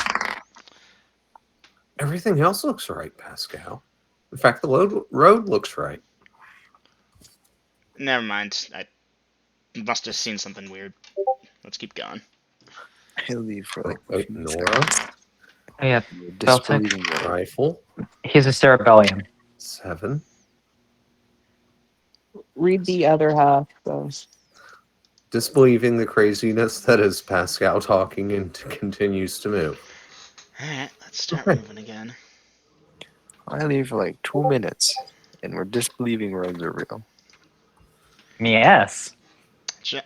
Speaker 3: Everything else looks right, Pascal. In fact, the road looks right.
Speaker 4: Never mind. I must have seen something weird. Let's keep going.
Speaker 1: I leave for like
Speaker 3: Wait,
Speaker 1: 15
Speaker 3: Nora,
Speaker 1: seconds.
Speaker 2: Oh, yeah, Beltec.
Speaker 1: Disbelieving the road.
Speaker 3: rifle,
Speaker 2: He's a cerebellium.
Speaker 3: 7.
Speaker 5: read the other half. So.
Speaker 3: Disbelieving the craziness that is Pascal talking and continues to move.
Speaker 4: Alright, let's start
Speaker 3: Okay.
Speaker 4: moving again.
Speaker 1: I leave for like 2 minutes, and we're disbelieving roads are real.
Speaker 2: Yes.
Speaker 4: Je-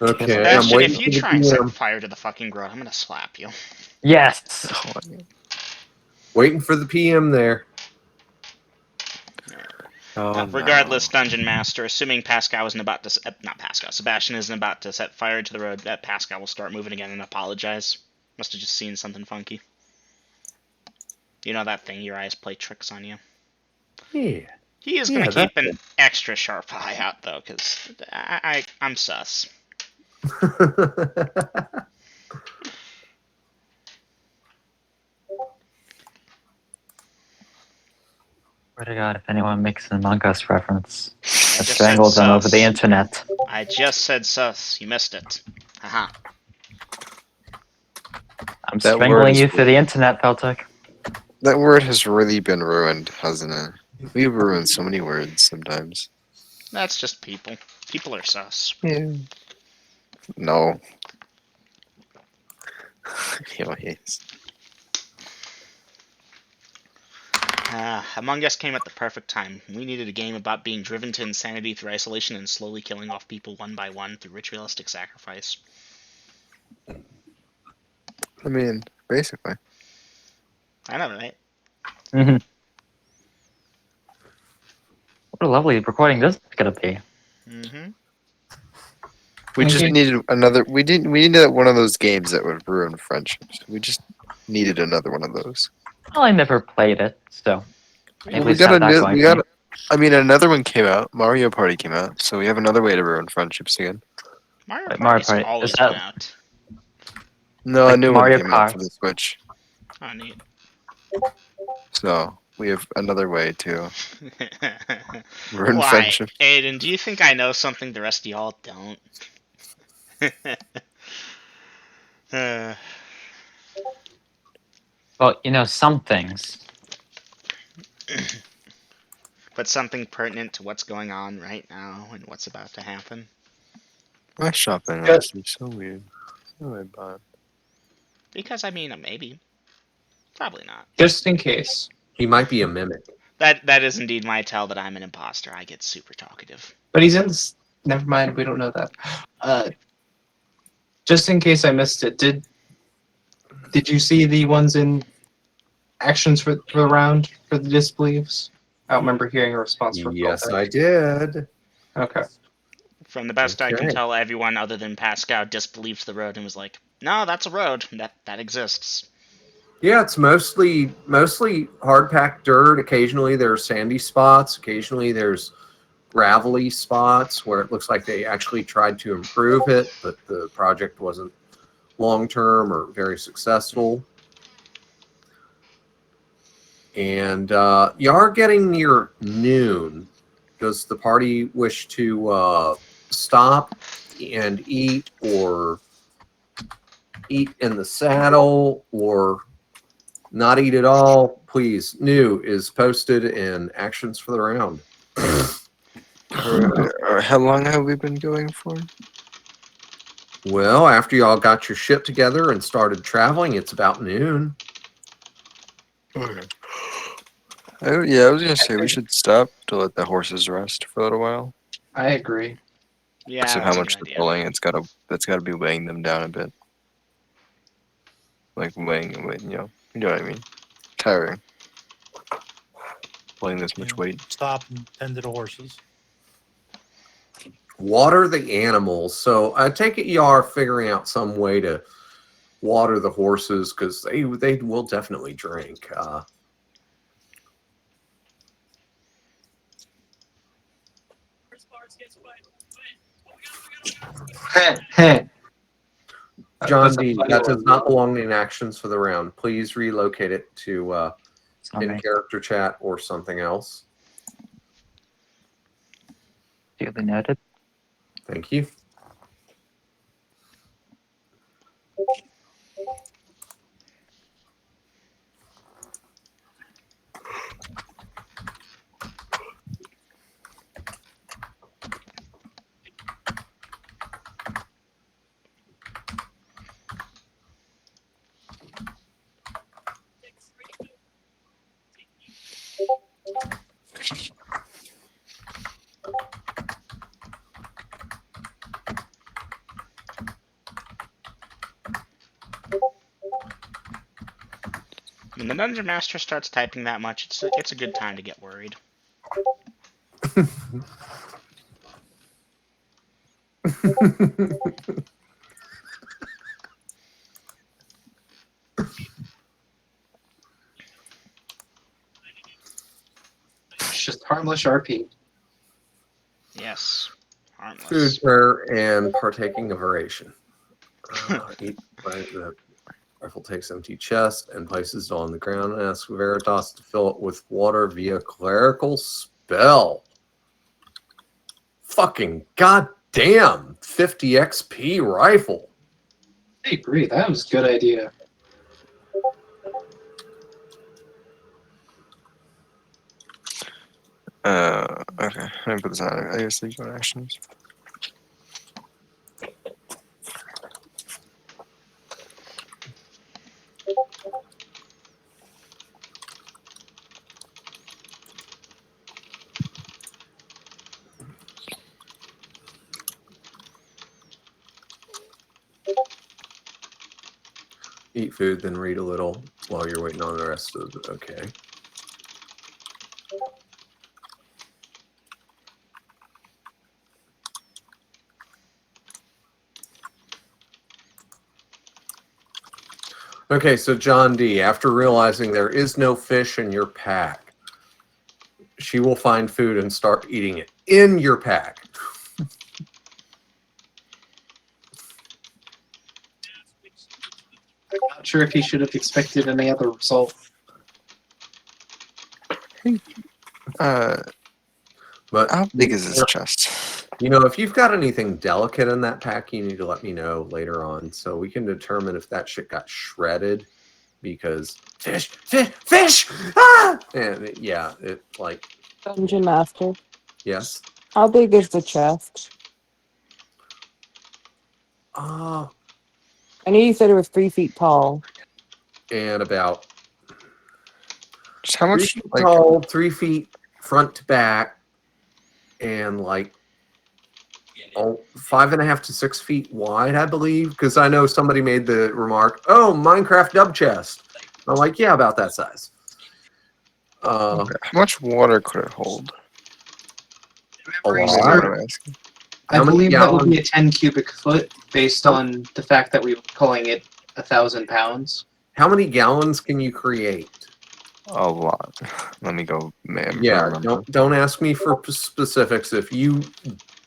Speaker 3: Okay, I'm
Speaker 4: Sebastian,
Speaker 3: waiting
Speaker 4: if
Speaker 3: for
Speaker 4: you
Speaker 3: the
Speaker 4: try and set
Speaker 3: PM.
Speaker 4: fire to the fucking road, I'm gonna slap you.
Speaker 2: Yes.
Speaker 1: Oh,
Speaker 3: Waiting for the PM there.
Speaker 4: Regardless, Dungeon Master, assuming Pascal isn't about to... not Pascal, Sebastian isn't about to set fire to the road, that Pascal will start moving again and apologize. Must have just seen something funky. You know that thing, your eyes play tricks on you.
Speaker 3: Yeah.
Speaker 4: He is
Speaker 3: Yeah,
Speaker 4: gonna keep
Speaker 3: that's
Speaker 4: an extra sharp eye out, though, because I'm sus.
Speaker 2: Swear to God, if anyone makes an Among Us reference, I
Speaker 4: just
Speaker 2: strangle
Speaker 4: said
Speaker 2: them over
Speaker 4: sus.
Speaker 2: the internet.
Speaker 4: I just said sus. You missed it. Haha.
Speaker 2: I'm
Speaker 1: That word
Speaker 2: strangling
Speaker 1: is
Speaker 2: you through the internet, Beltec.
Speaker 1: That word has really been ruined, hasn't it? We ruin so many words sometimes.
Speaker 4: That's just people. People are sus.
Speaker 1: Yeah. No. Anyways.
Speaker 4: Among Us came at the perfect time. We needed a game about being driven to insanity through isolation and slowly killing off people one by one through ritualistic sacrifice.
Speaker 1: I mean, basically.
Speaker 4: I know, right?
Speaker 2: Mm-hmm. What a lovely recording this is gonna be.
Speaker 4: Mm-hmm.
Speaker 1: We just needed another. We needed one of those games that would ruin friendships. We just needed another one of those.
Speaker 2: Well, I never played it, so at
Speaker 1: Well,
Speaker 2: least have that going
Speaker 1: we
Speaker 2: for
Speaker 1: got.
Speaker 2: me.
Speaker 1: I mean, another one came out. Mario Party came out, so we have another way to ruin friendships again.
Speaker 4: Mario
Speaker 2: Wait,
Speaker 4: Party's
Speaker 2: Mario Party,
Speaker 4: always
Speaker 2: is that-
Speaker 4: been out.
Speaker 1: No, a
Speaker 2: Like
Speaker 1: new
Speaker 2: Mario
Speaker 1: one came out for
Speaker 2: Kart.
Speaker 1: the Switch.
Speaker 4: Oh, neat.
Speaker 1: So We have another way to ruin
Speaker 4: Why,
Speaker 1: friendship.
Speaker 4: Aiden? Do you think I know something the rest of y'all don't? uh,
Speaker 2: Well, some things.
Speaker 4: but something pertinent to what's going on right now and what's about to happen.
Speaker 1: My shopping
Speaker 7: Yeah.
Speaker 1: list is so weird. What do I buy?
Speaker 4: Because maybe, probably not.
Speaker 7: Just in case.
Speaker 3: He might be a mimic.
Speaker 4: That is indeed my tell that I'm an imposter. I get super talkative.
Speaker 7: But he's in this. Never mind, we don't know that. Just in case I missed it, did you see the ones in actions for the round for the disbeliefs? I don't remember hearing a response from
Speaker 3: Yes,
Speaker 7: Phil.
Speaker 3: I did.
Speaker 7: Okay.
Speaker 4: From the best I can
Speaker 3: Okay.
Speaker 4: tell, everyone other than Pascal disbelieved the road and was like, "No, that's a road. That exists."
Speaker 3: Yeah, it's mostly hard packed dirt. Occasionally there's sandy spots. Occasionally there's gravelly spots where it looks like they actually tried to improve it, but the project wasn't long term or very successful. And you are getting near noon. Does the party wish to stop and eat, or eat in the saddle, or not eat at all? Please, new is posted in actions for the round.
Speaker 1: How long have we been going for?
Speaker 3: Well, after y'all got your ship together and started traveling, it's about noon.
Speaker 1: Okay. Yeah, I was gonna say we should stop to let the horses rest for a little while.
Speaker 7: I agree.
Speaker 4: Yeah,
Speaker 1: Because of
Speaker 4: that's
Speaker 1: how
Speaker 4: a
Speaker 1: much
Speaker 4: good
Speaker 1: they're
Speaker 4: idea.
Speaker 1: pulling, that's gotta be weighing them down a bit. Like weighing, you know what I mean? Tiring. Pulling this much weight.
Speaker 6: Stop and tend to the horses.
Speaker 3: Water the animals. So I take it y'all are figuring out some way to water the horses, because they will definitely drink. John
Speaker 7: That's a
Speaker 3: D,
Speaker 7: funny
Speaker 3: that
Speaker 7: one.
Speaker 3: does not belong in actions for the round. Please relocate it to in
Speaker 2: Something
Speaker 3: character chat or something else.
Speaker 2: duly noted.
Speaker 3: Thank you.
Speaker 4: When the dungeon master starts typing that much, it's a good time to get worried.
Speaker 7: It's just harmless RP.
Speaker 4: Yes, harmless.
Speaker 3: Food, prayer, and partaking of oration. Eat right. The rifle takes empty chest and places it on the ground and asks Veritas to fill it with water via clerical spell. Fucking goddamn 50 XP rifle.
Speaker 7: I agree. That was a good idea.
Speaker 1: Okay. Let me put this on. I guess these are actions.
Speaker 3: Eat food, then read a little while you're waiting on the rest of it. Okay. Okay, so John D, after realizing there is no fish in your pack, she will find food and start eating it in your pack.
Speaker 7: I'm not sure if he should have expected any other result.
Speaker 3: But
Speaker 1: How big is this chest?
Speaker 3: you know, if you've got anything delicate in that pack, you need to let me know later on so we can determine if that shit got shredded. Because fish! Ah! And yeah, it like
Speaker 5: Dungeon Master.
Speaker 3: yes.
Speaker 5: How big is the chest?
Speaker 3: Uh,
Speaker 5: I know you said it was 3 feet tall.
Speaker 3: and about
Speaker 1: Just how
Speaker 3: 3
Speaker 1: much?
Speaker 3: feet
Speaker 1: Like,
Speaker 3: tall, 3 feet front to back, and like 5.5 to 6 feet wide, I believe. Because I know somebody made the remark, "Oh, Minecraft dub chest." I'm like, yeah, about that size.
Speaker 1: how much water could it hold?
Speaker 3: A
Speaker 1: Maybe
Speaker 3: lot.
Speaker 1: what I'm asking.
Speaker 7: I
Speaker 3: How many
Speaker 7: believe that would be
Speaker 3: gallons?
Speaker 7: a 10 cubic foot based on the fact that we were calling it 1,000 pounds.
Speaker 3: How many gallons can you create?
Speaker 1: A lot. Let me go, man.
Speaker 3: Yeah,
Speaker 1: Remember.
Speaker 3: don't ask me for specifics. If you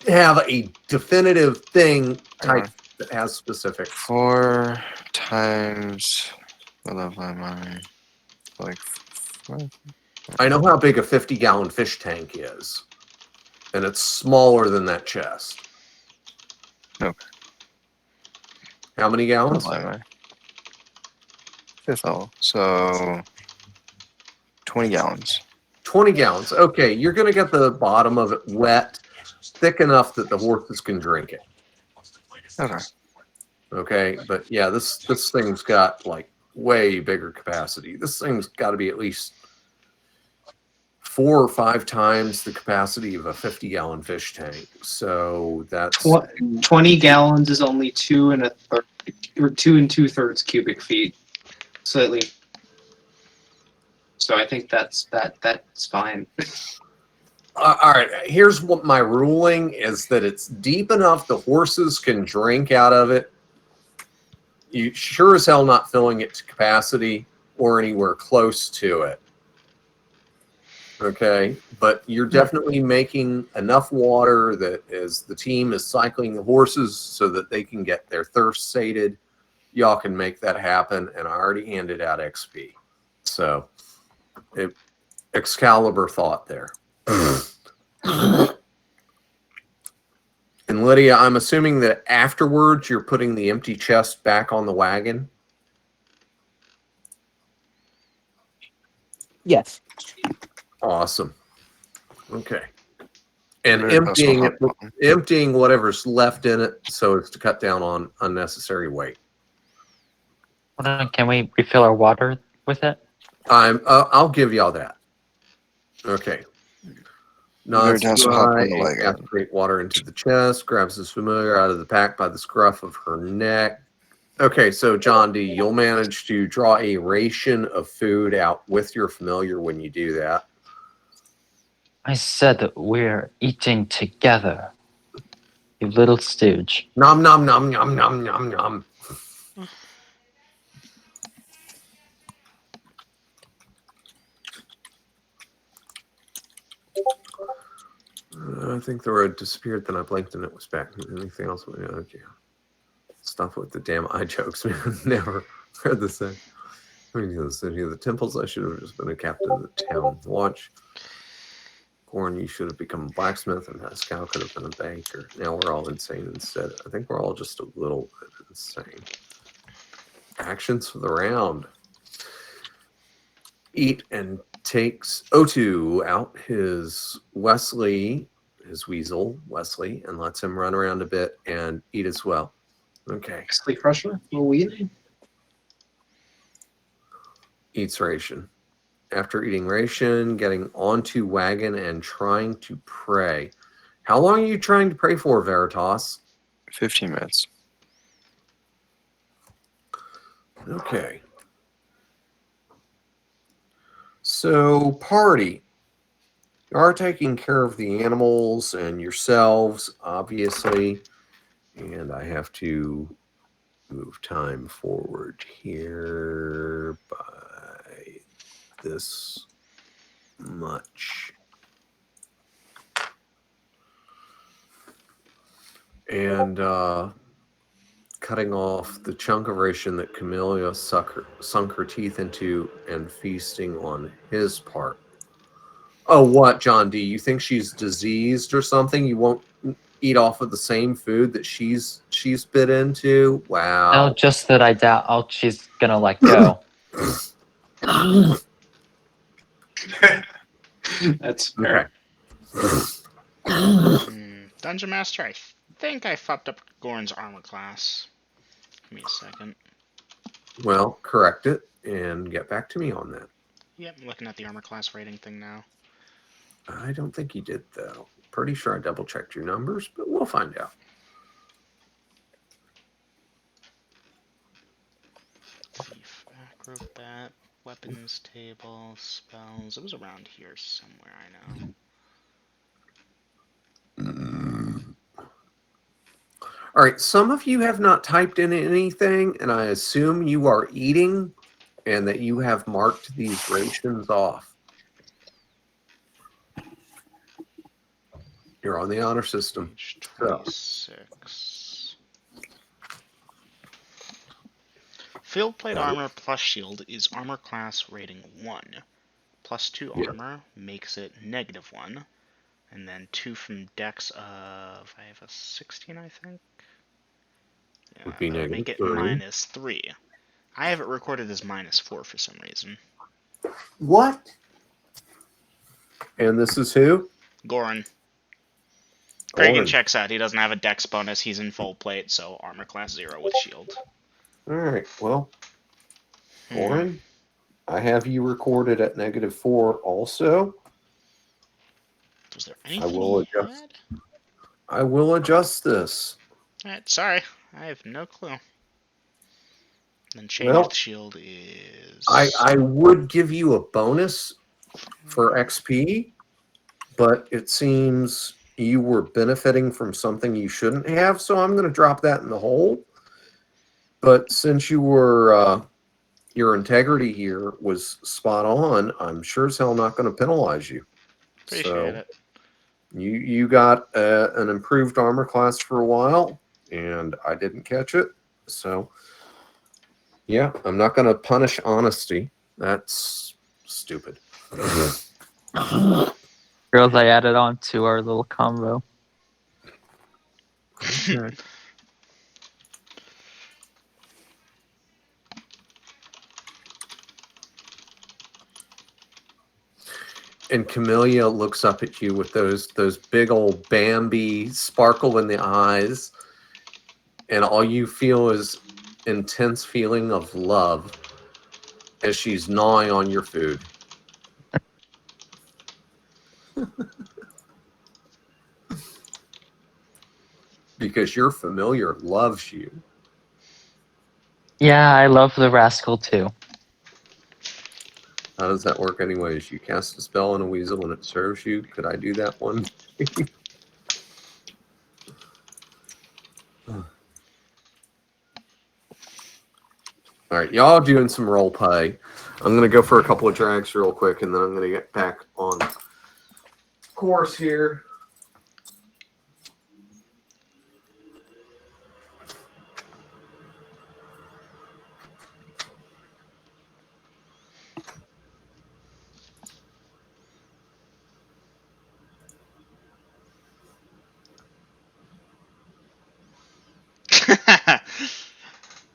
Speaker 3: have a definitive thing, type that has specifics.
Speaker 1: 4 times the level I'm on. Like, what?
Speaker 3: I know how big a 50-gallon fish tank is, and it's smaller than that chest.
Speaker 1: Okay.
Speaker 3: How many
Speaker 1: What
Speaker 3: gallons?
Speaker 1: level am I? 5th level. So 20 gallons.
Speaker 3: 20 gallons. Okay, you're going to get the bottom of it wet, thick enough that the horses can drink it.
Speaker 1: Okay.
Speaker 3: Okay, but yeah, this thing's got like way bigger capacity. This thing's got to be at least 4 or 5 times the capacity of a 50-gallon fish tank. So that's
Speaker 7: 20 gallons is only 2 2 2/3 cubic feet, slightly. So I think that's fine.
Speaker 3: all right. Here's what my ruling is: that it's deep enough the horses can drink out of it. You sure as hell not filling it to capacity or anywhere close to it. Okay, but you're definitely making enough water that as the team is cycling the horses so that they can get their thirst sated, y'all can make that happen. And I already handed out XP. So Excalibur thought there. And Lydia, I'm assuming that afterwards you're putting the empty chest back on the wagon.
Speaker 5: Yes.
Speaker 3: Awesome. Okay. And
Speaker 1: Very
Speaker 3: emptying it,
Speaker 1: possible.
Speaker 3: emptying whatever's left in it so as to cut down on unnecessary weight.
Speaker 2: Hold on, can we refill our water with it?
Speaker 3: I'll give y'all that. Okay. Nods
Speaker 1: Veritas
Speaker 3: to
Speaker 1: will hop on
Speaker 3: eye
Speaker 1: the
Speaker 3: and
Speaker 1: wagon.
Speaker 3: casts great water into the chest, grabs his familiar out of the pack by the scruff of her neck. Okay, so John D, you'll manage to draw a ration of food out with your familiar when you do that.
Speaker 2: I said that we're eating together. You little stooge.
Speaker 3: Nom nom nom nom nom nom nom. I think the road disappeared, then I blinked and it was back. Anything else? Okay. Stop with the damn eye jokes, man. Never heard this thing. The city of the temples. I should have just been a captain of the town watch. Gorn, you should have become a blacksmith, and Pascal could have been a banker. Now we're all insane instead. I think we're all just a little bit insane. Actions for the round. Eat and takes O2 out his Wesley, his weasel, Wesley, and lets him run around a bit and eat as well. Okay.
Speaker 7: Sleep crusher? Will we eat?
Speaker 3: Eats ration. After eating ration, getting onto wagon and trying to pray. How long are you trying to pray for, Veritas?
Speaker 1: 15 minutes.
Speaker 3: Okay. So, party. You are taking care of the animals and yourselves, obviously. And I have to move time forward here by this much. And cutting off the chunk of ration that Camellia sunk her teeth into and feasting on his part. Oh, what, John D? You think she's diseased or something? You won't eat off of the same food that she's bit into? Wow.
Speaker 2: No, just that I doubt she's gonna let go.
Speaker 7: That's fair.
Speaker 4: Dungeon Master, I think I fucked up Goran's armor class. Give me a second.
Speaker 3: Well, correct it and get back to me on that.
Speaker 4: Yep, I'm looking at the armor class rating thing now.
Speaker 3: I don't think you did, though. Pretty sure I double-checked your numbers, but we'll find out.
Speaker 4: Thief, acrobat, weapons table, spells. It was around here somewhere, I know.
Speaker 3: All right, some of you have not typed in anything, and I assume you are eating and that you have marked these rations off. You're on the honor system.
Speaker 4: Page 26. Field plate armor plus shield is armor class rating 1. Plus 2 armor makes it -1. And then 2 from dex of, I have a 16, I think? Yeah,
Speaker 3: Would be
Speaker 4: that would make it
Speaker 3: -3.
Speaker 4: -3. I have it recorded as -4 for some reason.
Speaker 3: What? And this is who?
Speaker 4: Goran. Kragan
Speaker 3: Goran.
Speaker 4: checks out. He doesn't have a dex bonus. He's in full plate, so armor class 0 with shield.
Speaker 3: All right, well, Goran, I have you recorded at -4 also.
Speaker 4: Was there
Speaker 3: I
Speaker 4: anything
Speaker 3: will
Speaker 4: he
Speaker 3: adjust.
Speaker 4: had?
Speaker 3: I will adjust this.
Speaker 4: Alright, sorry. I have no clue. Then change
Speaker 3: Well,
Speaker 4: with shield is...
Speaker 3: I would give you a bonus for XP, but it seems you were benefiting from something you shouldn't have, so I'm going to drop that in the hole. But since you were your integrity here was spot on, I'm sure as hell not going to penalize you.
Speaker 4: Appreciate it.
Speaker 3: You got an improved armor class for a while, and I didn't catch it. So, yeah, I'm not going to punish honesty. That's stupid.
Speaker 2: Girls, I added on to our little combo.
Speaker 3: Okay. And Camellia looks up at you with those big old Bambi sparkle in the eyes, and all you feel is intense feeling of love as she's gnawing on your food. Because your familiar loves you.
Speaker 2: Yeah, I love the rascal too.
Speaker 3: How does that work anyways? You cast a spell on a weasel and it serves you? Could I do that one? All right, y'all doing some role play. I'm going to go for a couple of drags real quick, and then I'm going to get back on course here.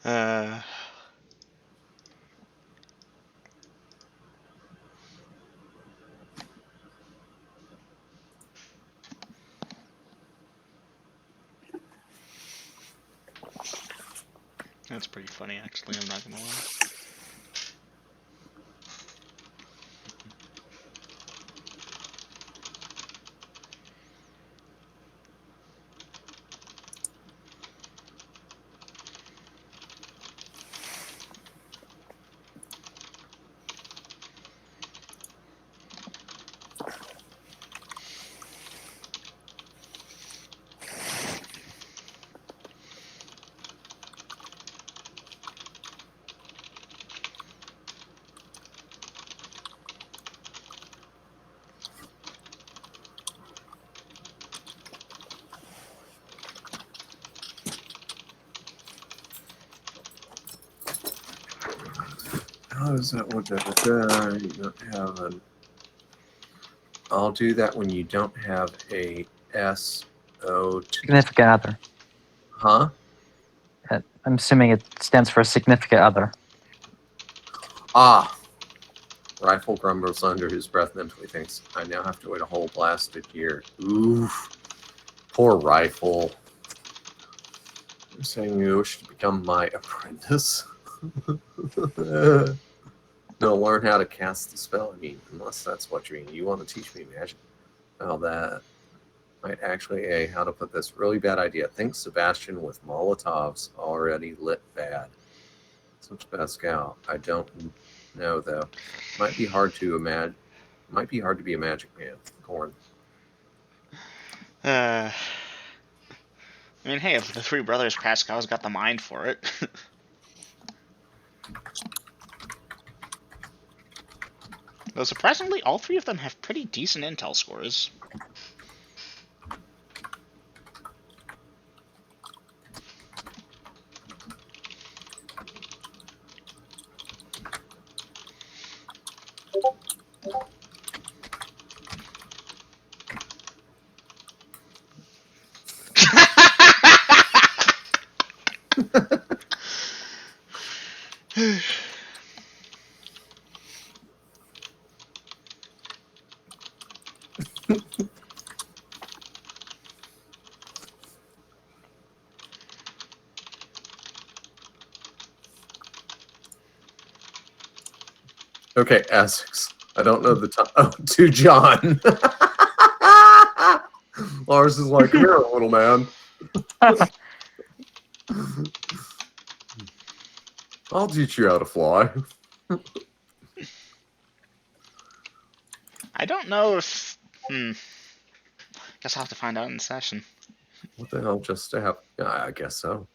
Speaker 4: uh... That's pretty funny, actually. I'm not gonna lie.
Speaker 3: How does that work? You don't have an I'll do that when you don't have a SO.
Speaker 2: Significant other.
Speaker 3: Huh?
Speaker 2: I'm assuming it stands for significant other.
Speaker 3: Ah. Rifle grumbles under his breath, mentally thinks, I now have to wait a whole blasted year. Oof. Poor Rifle. You're saying you wish to become my apprentice? No, learn how to cast the spell. I mean, unless that's what you mean. You want to teach me magic? Well, that might actually, how to put this? Really bad idea. Think Sebastian with Molotovs already lit bad. Such Pascal. I don't know, though. Might be hard to imagine. Might be hard to be a magic man. Corn.
Speaker 4: I mean, hey, if the three brothers, Pascal's got the mind for it. Though surprisingly, all three of them have pretty decent intel scores.
Speaker 3: Okay, Essex. I don't know the time. Oh, to John. Lars is like, come here, little man. I'll teach you how to fly.
Speaker 4: I don't know if. Guess I'll have to find out in session.
Speaker 3: What the hell? Just to have. I guess so.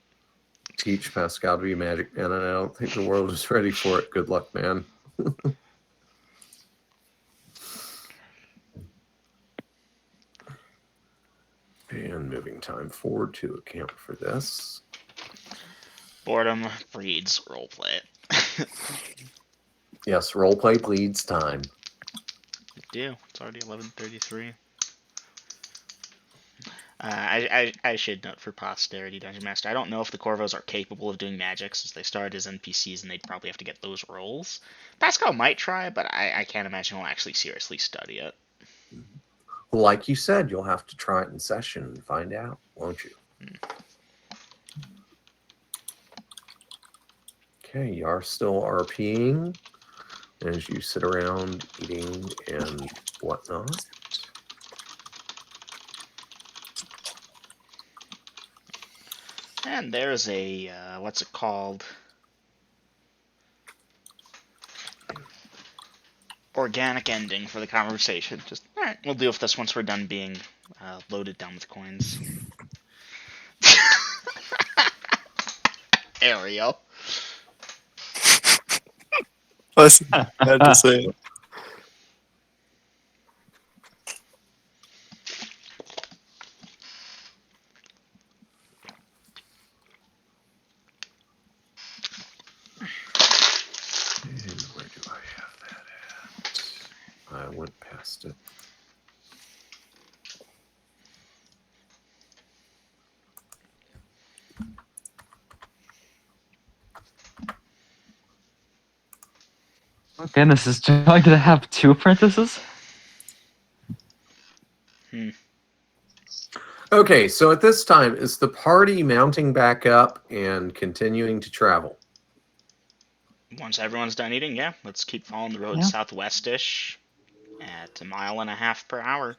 Speaker 3: Teach Pascal to be a magic man, and I don't think the world is ready for it. Good luck, man. And moving time forward to account for this.
Speaker 4: Boredom breeds roleplay.
Speaker 3: Yes, roleplay bleeds time.
Speaker 4: I do. It's already 11:33. I should note for posterity, Dungeon Master, I don't know if the Corvos are capable of doing magic since they started as NPCs and they'd probably have to get those roles. Pascal might try, but I can't imagine he'll actually seriously study it.
Speaker 3: Like you said, you'll have to try it in session and find out, won't you? Okay, you are still RPing as you sit around eating and whatnot.
Speaker 4: And there's a, what's it called? Organic ending for the conversation. Just, alright, we'll deal with this once we're done being loaded down with coins. Ariel.
Speaker 1: Listen, I had to say it.
Speaker 3: And where do I have that at? I went past it.
Speaker 2: Oh, goodness, is John going to have 2 apprentices?
Speaker 3: Okay, so at this time, is the party mounting back up and continuing to travel?
Speaker 4: Once everyone's done eating, yeah, let's keep following the road
Speaker 2: Yeah.
Speaker 4: southwestish at 1.5 miles per hour.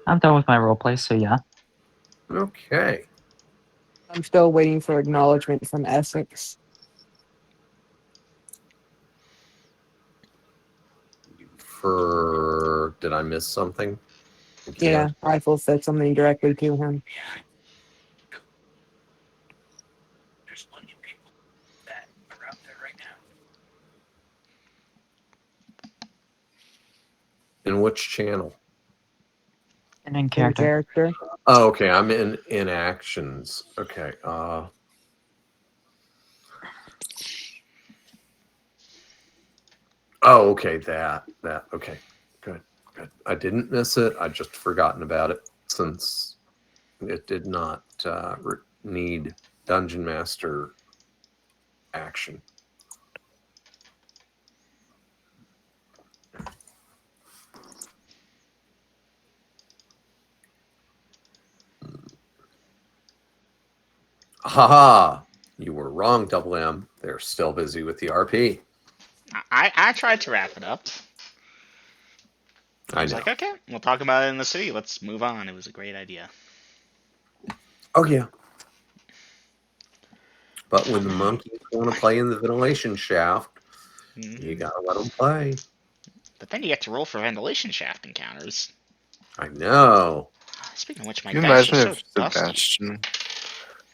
Speaker 2: I'm done with my roleplay, so yeah.
Speaker 3: Okay.
Speaker 5: I'm still waiting for acknowledgement from Essex.
Speaker 3: Did I miss something?
Speaker 5: Yeah, Rifle said something directly to him.
Speaker 6: There's plenty of people that are out there right now.
Speaker 3: In which channel?
Speaker 2: And in
Speaker 5: In
Speaker 2: character.
Speaker 5: character.
Speaker 3: Oh, okay. I'm in actions. Okay. Oh, okay. That. Okay. Good. I didn't miss it. I just forgotten about it since it did not need Dungeon Master action. Haha! You were wrong, Double M. They're still busy with the RP.
Speaker 4: I tried to wrap it up. I
Speaker 3: I
Speaker 4: was
Speaker 3: know.
Speaker 4: like, okay, we'll talk about it in the city. Let's move on. It was a great idea.
Speaker 3: Oh, yeah. But when the monkeys want to play in the ventilation shaft, you gotta let them play.
Speaker 4: But then you get to roll for ventilation shaft encounters.
Speaker 3: I know.
Speaker 4: Speaking of which, my
Speaker 1: Can you
Speaker 4: dice are
Speaker 1: imagine
Speaker 4: so
Speaker 1: if
Speaker 4: dusty.
Speaker 1: Sebastian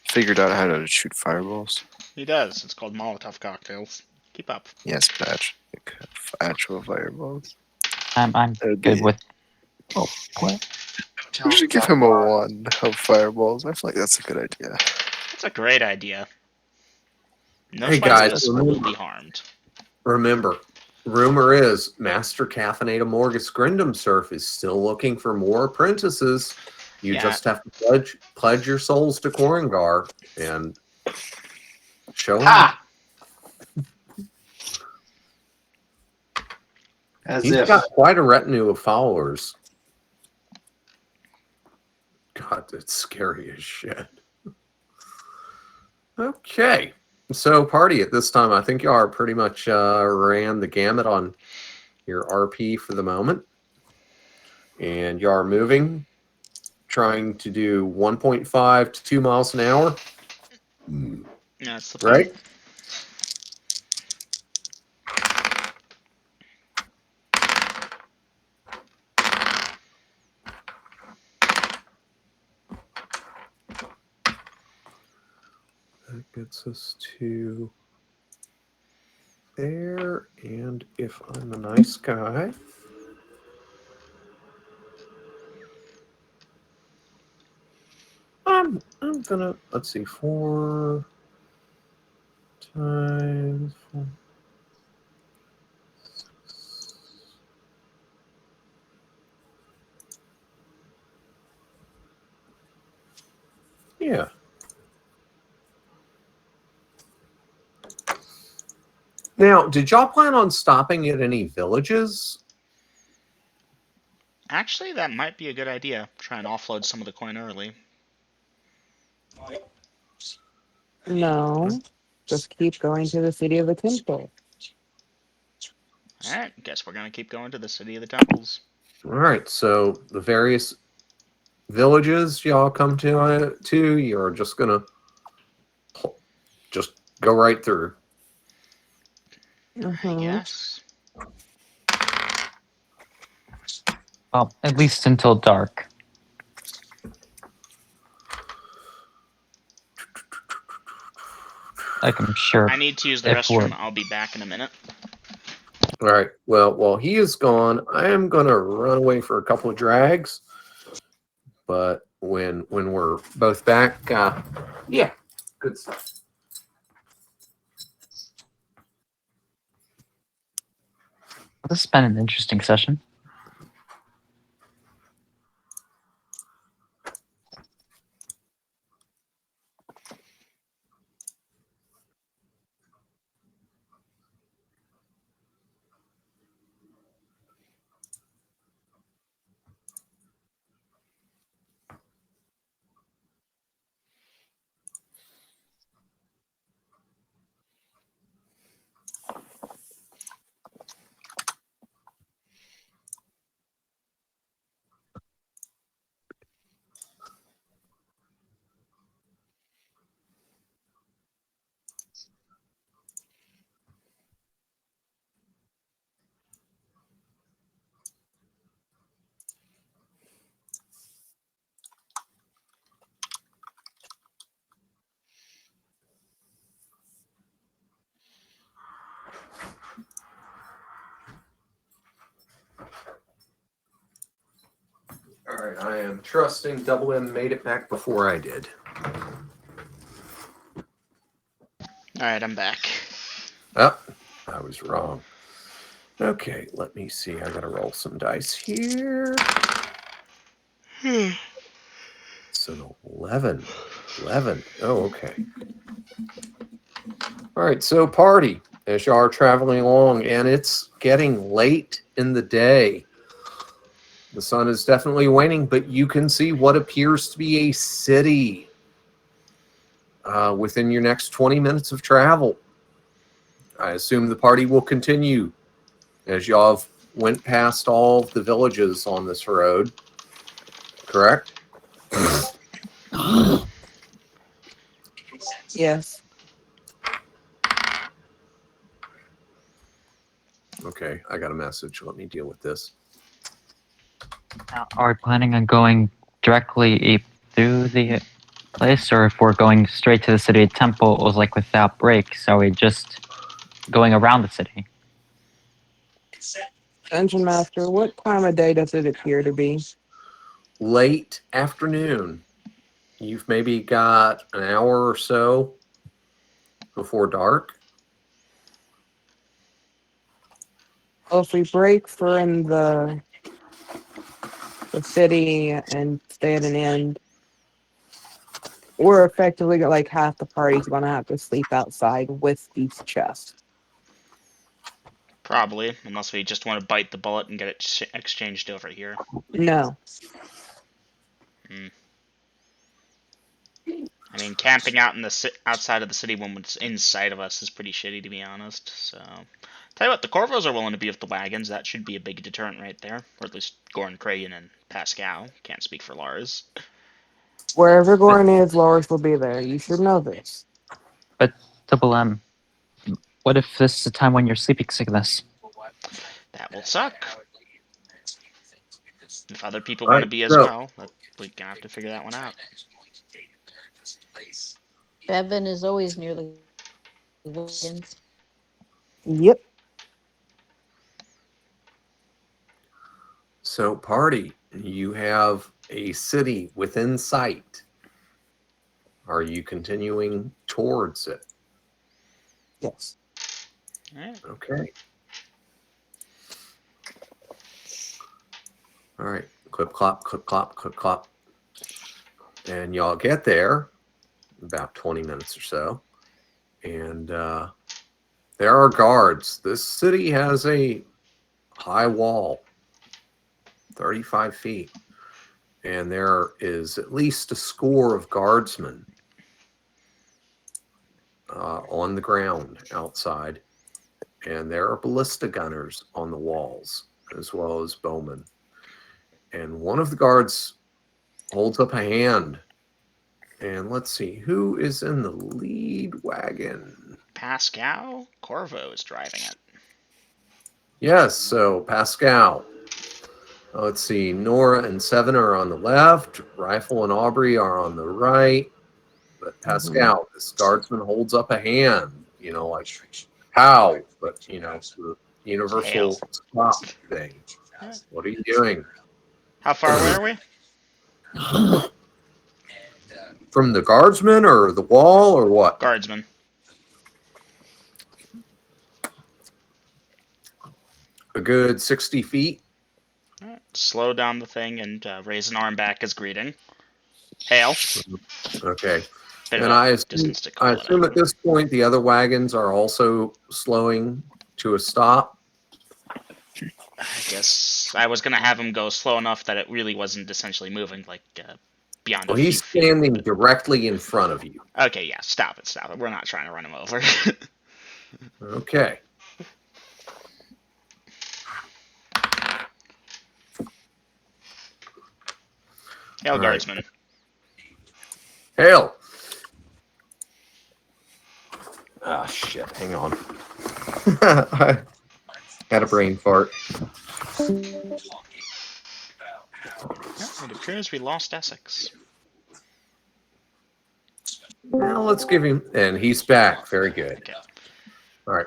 Speaker 1: figured out how to shoot fireballs?
Speaker 4: He does. It's called Molotov cocktails. Keep up.
Speaker 1: Yes, batch. Like, actual fireballs.
Speaker 2: I'm
Speaker 1: That'd
Speaker 2: good
Speaker 1: be.
Speaker 2: with. Oh, what?
Speaker 1: We should give him a wand of fireballs. I feel like that's a good idea.
Speaker 4: That's a great idea. No
Speaker 3: Hey, guys,
Speaker 4: spiders will be harmed.
Speaker 3: Remember, rumor is Master Caffeinator Morgus Grindum Surf is still looking for more apprentices. You
Speaker 4: Yeah.
Speaker 3: just have to pledge your souls to Korengar and show him.
Speaker 7: Ha! As
Speaker 3: He's
Speaker 7: if.
Speaker 3: got quite a retinue of followers. God, that's scary as shit. Okay. So, party at this time, I think you are pretty much ran the gamut on your RP for the moment. And you are moving, trying to do 1.5 to 2 miles an hour.
Speaker 4: That's the plan.
Speaker 3: Right? That gets us to there. And if I'm a nice guy, I'm gonna, let's see, 4 times 4. Yeah. Now, did y'all plan on stopping at any villages?
Speaker 4: Actually, that might be a good idea. Try and offload some of the coin early.
Speaker 5: No, just keep going to the city of the temple.
Speaker 4: Alright, guess we're gonna keep going to the City of the Temples.
Speaker 3: All right, so the various villages y'all come to, you're just gonna just go right through.
Speaker 4: I guess.
Speaker 2: Well, at least until dark. Like I'm sure.
Speaker 4: I need to use the
Speaker 2: If
Speaker 4: restroom.
Speaker 2: we're-
Speaker 4: I'll be back in a minute.
Speaker 3: All right. Well, while he is gone, I am gonna run away for a couple of drags. But when we're both back, yeah, good stuff.
Speaker 2: This has been an interesting session.
Speaker 3: All right. I am trusting Double M made it back before I did.
Speaker 4: Alright, I'm back.
Speaker 3: Oh, I was wrong. Okay, let me see. I gotta roll some dice here. It's an 11. 11. Oh, okay. All right, so party as you are traveling along, and it's getting late in the day. The sun is definitely waning, but you can see what appears to be a city within your next 20 minutes of travel. I assume the party will continue as y'all have went past all of the villages on this road, correct?
Speaker 5: Yes.
Speaker 3: Okay, I got a message. Let me deal with this.
Speaker 2: Are we planning on going directly through the place, or if we're going straight to the city temples, like without breaks, are we just going around the city?
Speaker 5: Dungeon Master, what time of day does it appear to be?
Speaker 3: Late afternoon. You've maybe got an hour or so before dark.
Speaker 5: Well, if we break for in the city and stay at an inn, we're effectively like half the party's gonna have to sleep outside with these chests.
Speaker 4: Probably, unless we just want to bite the bullet and get it exchanged over here.
Speaker 5: No.
Speaker 4: I mean, camping out in the outside of the city when it's inside of us is pretty shitty, to be honest. So, tell you what, the Corvos are willing to be with the wagons. That should be a big deterrent right there, or at least Goran, Kragan, and Pascal. Can't speak for Lars.
Speaker 5: Wherever Goran is, Lars will be there. You should know this.
Speaker 2: But Double M, what if this is a time when you're sleeping sickness?
Speaker 4: That will suck. If other people
Speaker 3: All
Speaker 4: want to
Speaker 3: right,
Speaker 4: be as
Speaker 3: so-
Speaker 4: well, we're gonna have to figure that one out.
Speaker 9: Bevan is always near the wagons.
Speaker 5: Yep.
Speaker 3: So, party, you have a city within sight. Are you continuing towards it?
Speaker 5: Yes.
Speaker 4: Alright.
Speaker 3: Okay. All right. Clip, clop, clip, clop, clip, clop. And y'all get there about 20 minutes or so. And there are guards. This city has a high wall, 35 feet. And there is at least a score of guardsmen on the ground outside. And there are ballista gunners on the walls, as well as bowmen. And one of the guards holds up a hand. And let's see, who is in the lead wagon?
Speaker 4: Pascal Corvo is driving it.
Speaker 3: Yes, so Pascal. Let's see, Nora and Seven are on the left. Rifle and Aubrey are on the right. But Pascal, this guardsman holds up a hand, like how, but the universal stop thing. What are you doing?
Speaker 4: How far away are we?
Speaker 3: From the guardsman or the wall or what?
Speaker 4: Guardsman.
Speaker 3: A good 60 feet.
Speaker 4: Alright, slow down the thing and raise an arm back as greeting. Hail.
Speaker 3: Okay.
Speaker 4: Bit
Speaker 3: And
Speaker 4: of a
Speaker 3: I assume,
Speaker 4: distance to call
Speaker 3: I
Speaker 4: it
Speaker 3: assume
Speaker 4: out.
Speaker 3: at this point the other wagons are also slowing to a stop.
Speaker 4: I guess I was gonna have him go slow enough that it really wasn't essentially moving, like beyond
Speaker 3: Well,
Speaker 4: a few
Speaker 3: he's
Speaker 4: feet.
Speaker 3: standing directly in front of you.
Speaker 4: Okay, yeah, stop it. We're not trying to run him over.
Speaker 3: Okay.
Speaker 4: Hail,
Speaker 3: All right.
Speaker 4: guardsman.
Speaker 3: Hail. Ah, shit. Hang on. I had a brain fart.
Speaker 4: It appears we lost Essex.
Speaker 3: Now let's give him. And he's back. Very good.
Speaker 4: Okay.
Speaker 3: All right.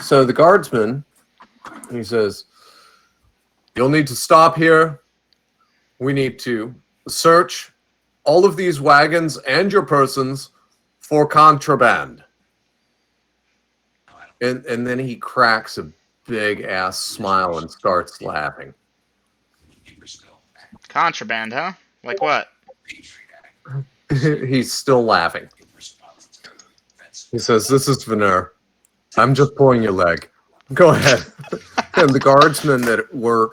Speaker 3: So the guardsman, he says, "You'll need to stop here. We need to search all of these wagons and your persons for contraband." And then he cracks a big ass smile and starts laughing.
Speaker 4: Contraband, huh? Like what?
Speaker 3: He's still laughing. He says, "This is Veneer. I'm just pulling your leg. Go ahead." And the guardsmen that were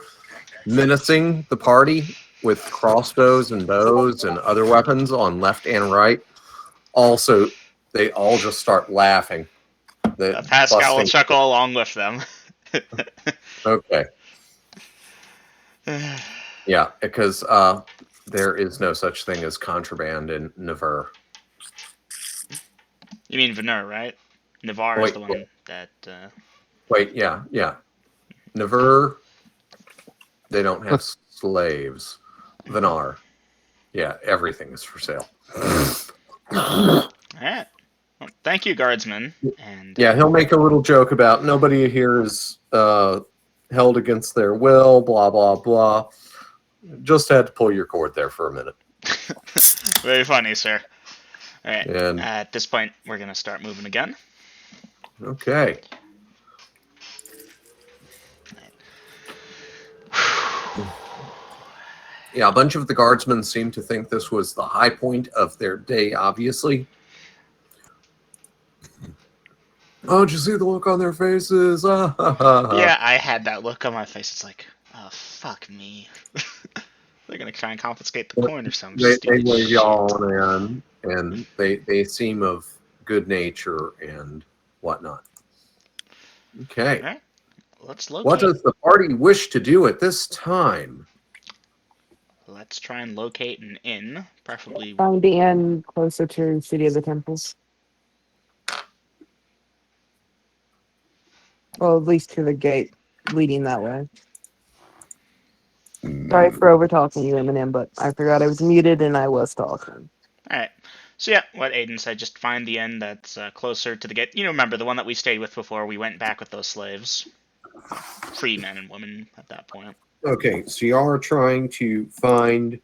Speaker 3: menacing the party with crossbows and bows and other weapons on left and right, also, they all just start laughing.
Speaker 4: Pascal will chuckle along with them.
Speaker 3: Okay. Yeah, because there is no such thing as contraband in Navarre.
Speaker 4: You mean Veneer, right? Navarre is the one that...
Speaker 3: Wait, yeah. Navarre, they don't have slaves. Veneer, yeah, everything is for sale.
Speaker 4: Alright. Well, thank you, guardsman. And
Speaker 3: Yeah, he'll make a little joke about nobody here is held against their will, blah, blah, blah. Just had to pull your cord there for a minute.
Speaker 4: very funny, sir. Alright,
Speaker 3: And
Speaker 4: at this point, we're going to start moving again.
Speaker 3: okay. Yeah, a bunch of the guardsmen seem to think this was the high point of their day, obviously. Oh, did you see the look on their faces?
Speaker 4: Yeah, I had that look on my face. It's like, oh, fuck me. They're going to try and confiscate the coin or something.
Speaker 3: They wave y'all on, and they seem of good nature and whatnot. Okay.
Speaker 4: All right. Let's locate.
Speaker 3: What does the party wish to do at this time?
Speaker 4: Let's try and locate an inn, preferably.
Speaker 5: Find the inn closer to City of the Temples. Well, at least to the gate leading that way. Sorry for over talking you, Eminem, but I forgot I was muted and I was talking.
Speaker 4: Alright. So yeah, what Aiden said, just find the inn that's closer to the gate. You know, remember, the one that we stayed with before we went back with those slaves. Free men and women at that point.
Speaker 3: Okay, so you are trying to find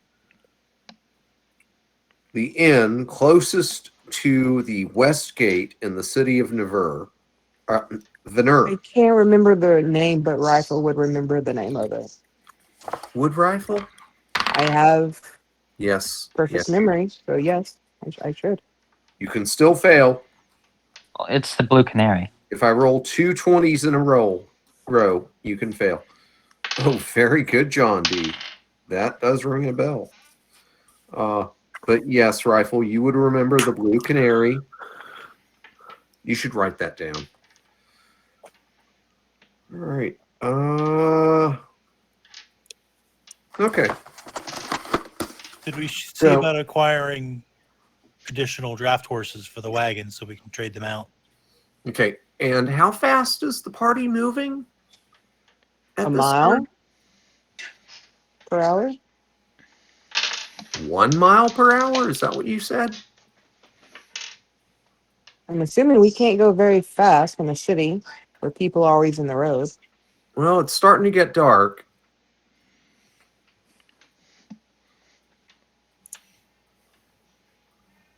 Speaker 3: the inn closest to the west gate in the city of Veneer.
Speaker 5: I can't remember the name, but Rifle would remember the name of it.
Speaker 3: Wood rifle?
Speaker 5: I have
Speaker 3: Yes.
Speaker 5: perfect
Speaker 3: Yes.
Speaker 5: memory, so yes, I should.
Speaker 3: You can still fail.
Speaker 2: It's the Blue Canary.
Speaker 3: If I roll 2 20s in a row, you can fail. Oh, very good, John D. That does ring a bell. But yes, Rifle, you would remember the Blue Canary. You should write that down. All right. Okay.
Speaker 6: Did we see about acquiring additional draft horses for the wagons so we can trade them out?
Speaker 3: Okay. And how fast is the party moving?
Speaker 5: A mile per hour?
Speaker 3: 1 mile per hour? Is that what you said?
Speaker 5: I'm assuming we can't go very fast in a city where people are always in the road.
Speaker 3: Well, it's starting to get dark.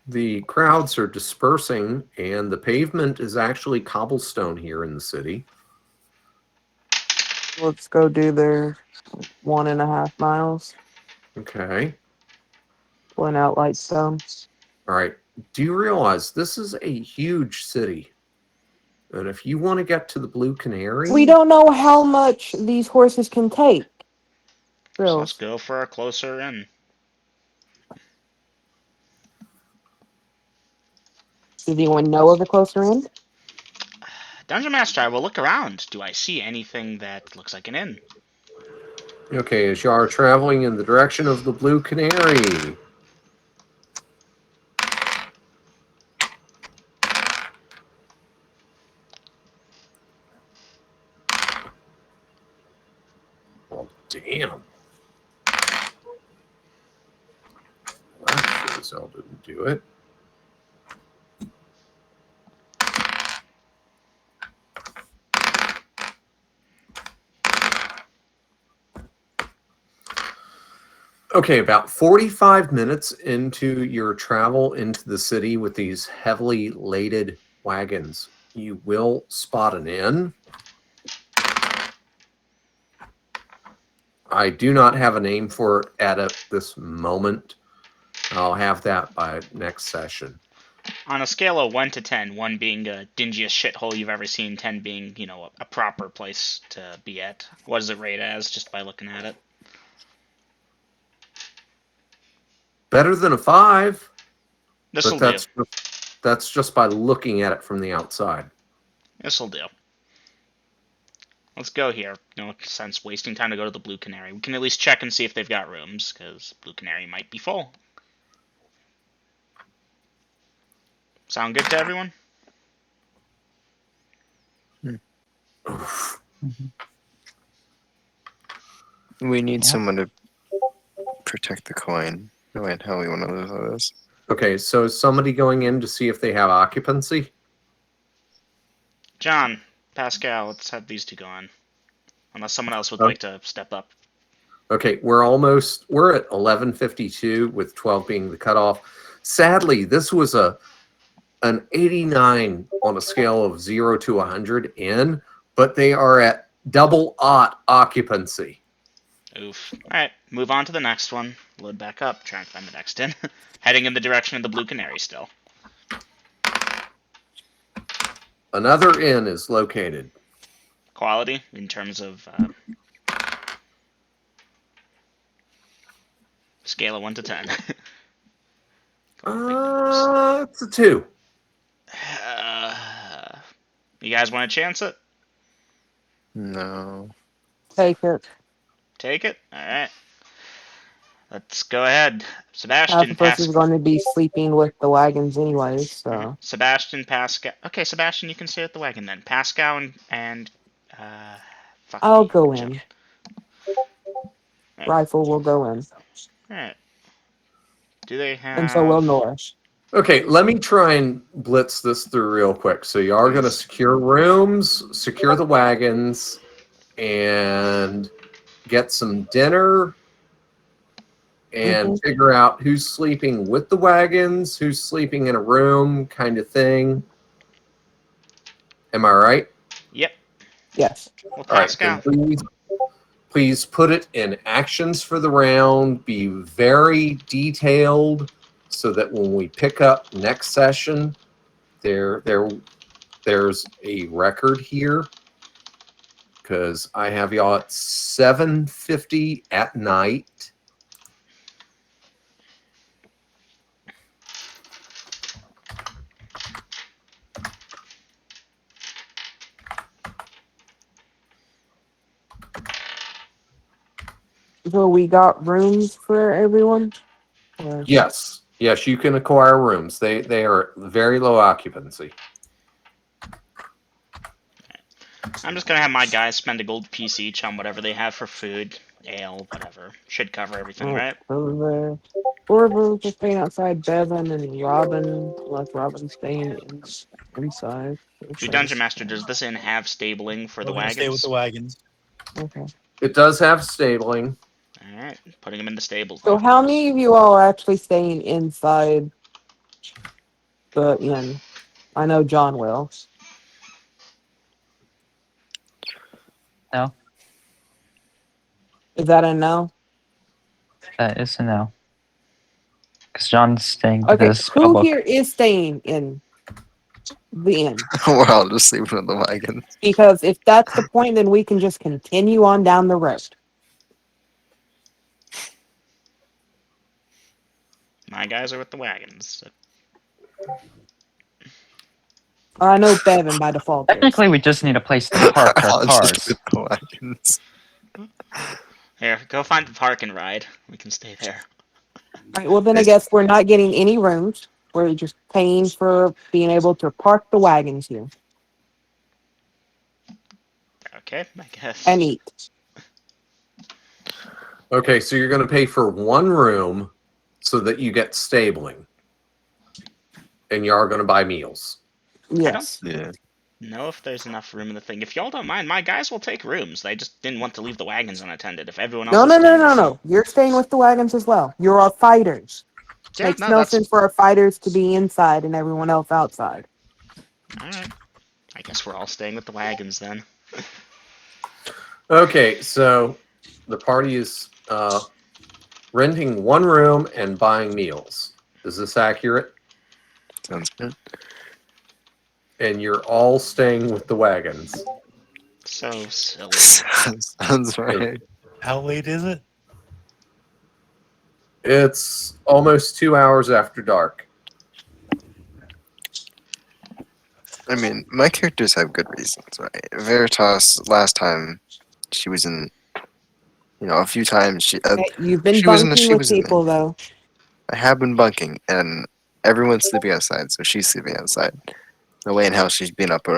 Speaker 3: The crowds are dispersing, and the pavement is actually cobblestone here in the city.
Speaker 5: Let's go do their 1.5 miles.
Speaker 3: Okay.
Speaker 5: Pulling out light stone.
Speaker 3: All right. Do you realize this is a huge city? And if you want to get to the Blue Canary...
Speaker 5: We don't know how much these horses can take.
Speaker 4: So let's go for a closer inn.
Speaker 5: Does anyone know of a closer inn?
Speaker 4: Dungeon Master, I will look around. Do I see anything that looks like an inn?
Speaker 3: Okay, as you are traveling in the direction of the Blue Canary... Well, damn. That sure as hell didn't do it. Okay, about 45 minutes into your travel into the city with these heavily laden wagons, you will spot an inn. I do not have a name for it at this moment. I'll have that by next session.
Speaker 4: On a scale of 1 to 10, 1 being the dingiest shithole you've ever seen, 10 being, a proper place to be at, what does it rate as, just by looking at it?
Speaker 3: Better than a 5,
Speaker 4: This'll
Speaker 3: but
Speaker 4: do.
Speaker 3: that's just by looking at it from the outside.
Speaker 4: This'll do. Let's go here. No sense wasting time to go to the Blue Canary. We can at least check and see if they've got rooms, because Blue Canary might be full. Sound good to everyone?
Speaker 1: We need
Speaker 2: Yeah.
Speaker 1: someone to protect the coin. No way in hell we want to lose all this.
Speaker 3: Okay, so is somebody going in to see if they have occupancy?
Speaker 4: John, Pascal, let's have these two go on. Unless someone else would
Speaker 3: Oh.
Speaker 4: like to step up.
Speaker 3: Okay, we're at 11:52 with 12 being the cutoff. Sadly, this was an 89 on a scale of 0 to 100 in, but they are at double occupancy.
Speaker 4: Oof. Alright, move on to the next one. Load back up, try and find the next inn. Heading in the direction of the Blue Canary still.
Speaker 3: Another inn is located.
Speaker 4: Quality, in terms of scale of 1 to 10.
Speaker 3: It's a 2.
Speaker 4: You guys want to chance it?
Speaker 1: No.
Speaker 5: Take it.
Speaker 4: Take it? Alright. Let's go ahead.
Speaker 5: Half
Speaker 4: Sebastian,
Speaker 5: of us is
Speaker 4: Pascal.
Speaker 5: going to be sleeping with the wagons anyways, so.
Speaker 4: Sebastian, Pascal. Okay, Sebastian, you can stay at the wagon then. Pascal and fuck
Speaker 5: I'll
Speaker 4: me,
Speaker 5: go
Speaker 4: John.
Speaker 5: in. Rifle will go in.
Speaker 4: Alright. Do they have...
Speaker 5: And so will Norris.
Speaker 3: Okay, let me try and blitz this through real quick. So you are going to secure rooms, secure the wagons, and get some dinner, and figure out who's sleeping with the wagons, who's sleeping in a room, kind of thing. Am I right?
Speaker 4: Yep.
Speaker 5: Yes.
Speaker 4: Well,
Speaker 3: All right,
Speaker 4: Pascal.
Speaker 3: then please put it in actions for the round. Be very detailed so that when we pick up next session, there's a record here. Because I have y'all at 7:50 at night.
Speaker 5: So we got rooms for everyone? Or-
Speaker 3: Yes, you can acquire rooms. They are very low occupancy.
Speaker 4: I'm just gonna have my guys spend a gold piece each on whatever they have for food, ale, whatever. Should cover everything, right?
Speaker 5: So four of us are staying outside, Bevan and Robin, unless Robin's staying inside.
Speaker 4: To Dungeon Master, does this inn have stabling for the
Speaker 6: We're gonna stay with
Speaker 4: wagons?
Speaker 6: the wagons.
Speaker 5: Okay.
Speaker 3: It does have stabling.
Speaker 4: Alright, putting them in the stables.
Speaker 5: So
Speaker 4: then.
Speaker 5: how many of you all are actually staying inside the inn? I know John will.
Speaker 2: No.
Speaker 5: Is that a no?
Speaker 2: That is a no. Because John's staying with
Speaker 5: Okay,
Speaker 2: his
Speaker 5: who
Speaker 2: spellbook.
Speaker 5: here is staying in the inn?
Speaker 1: We're all just sleeping on the wagon.
Speaker 5: Because if that's the point, then we can just continue on down the road.
Speaker 4: My guys are with the wagons.
Speaker 5: I know Bevan by default. is.
Speaker 2: Technically, we just need a place to park
Speaker 1: I'll
Speaker 2: our
Speaker 1: just
Speaker 2: cars.
Speaker 1: with the wagons.
Speaker 4: Here, go find the park and ride. We can stay there.
Speaker 5: Right, well, then I guess we're not getting any rooms. We're just paying for being able to park the wagons here
Speaker 4: Okay, I guess.
Speaker 5: and eat.
Speaker 3: Okay, so you're going to pay for one room so that you get stabling. And you are going to buy meals.
Speaker 5: Yes.
Speaker 1: Yeah.
Speaker 4: Know if there's enough room in the thing. If y'all don't mind, my guys will take rooms. They just didn't want to leave the wagons unattended. If everyone else
Speaker 5: No,
Speaker 4: is
Speaker 5: no, no,
Speaker 4: staying
Speaker 5: no,
Speaker 4: the
Speaker 5: no. You're staying with the wagons as well. You're our fighters.
Speaker 4: Yeah,
Speaker 5: Makes
Speaker 4: no,
Speaker 5: no
Speaker 4: that's
Speaker 5: sense for our fighters to be inside and everyone else outside.
Speaker 4: alright. I guess we're all staying with the wagons then.
Speaker 3: Okay, so the party is renting one room and buying meals. Is this accurate?
Speaker 1: Sounds good.
Speaker 3: And you're all staying with the wagons.
Speaker 4: So silly.
Speaker 1: Sounds right.
Speaker 6: How late is it?
Speaker 3: It's almost 2 hours after dark.
Speaker 1: I mean, my characters have good reasons, right? Veritas, last time, she was in, a few times.
Speaker 5: You've been
Speaker 1: she was in.
Speaker 5: bunking
Speaker 1: She
Speaker 5: with
Speaker 1: was in.
Speaker 5: people though.
Speaker 1: I have been bunking, and everyone's sleeping outside, so she's sleeping outside. The way in how she's been up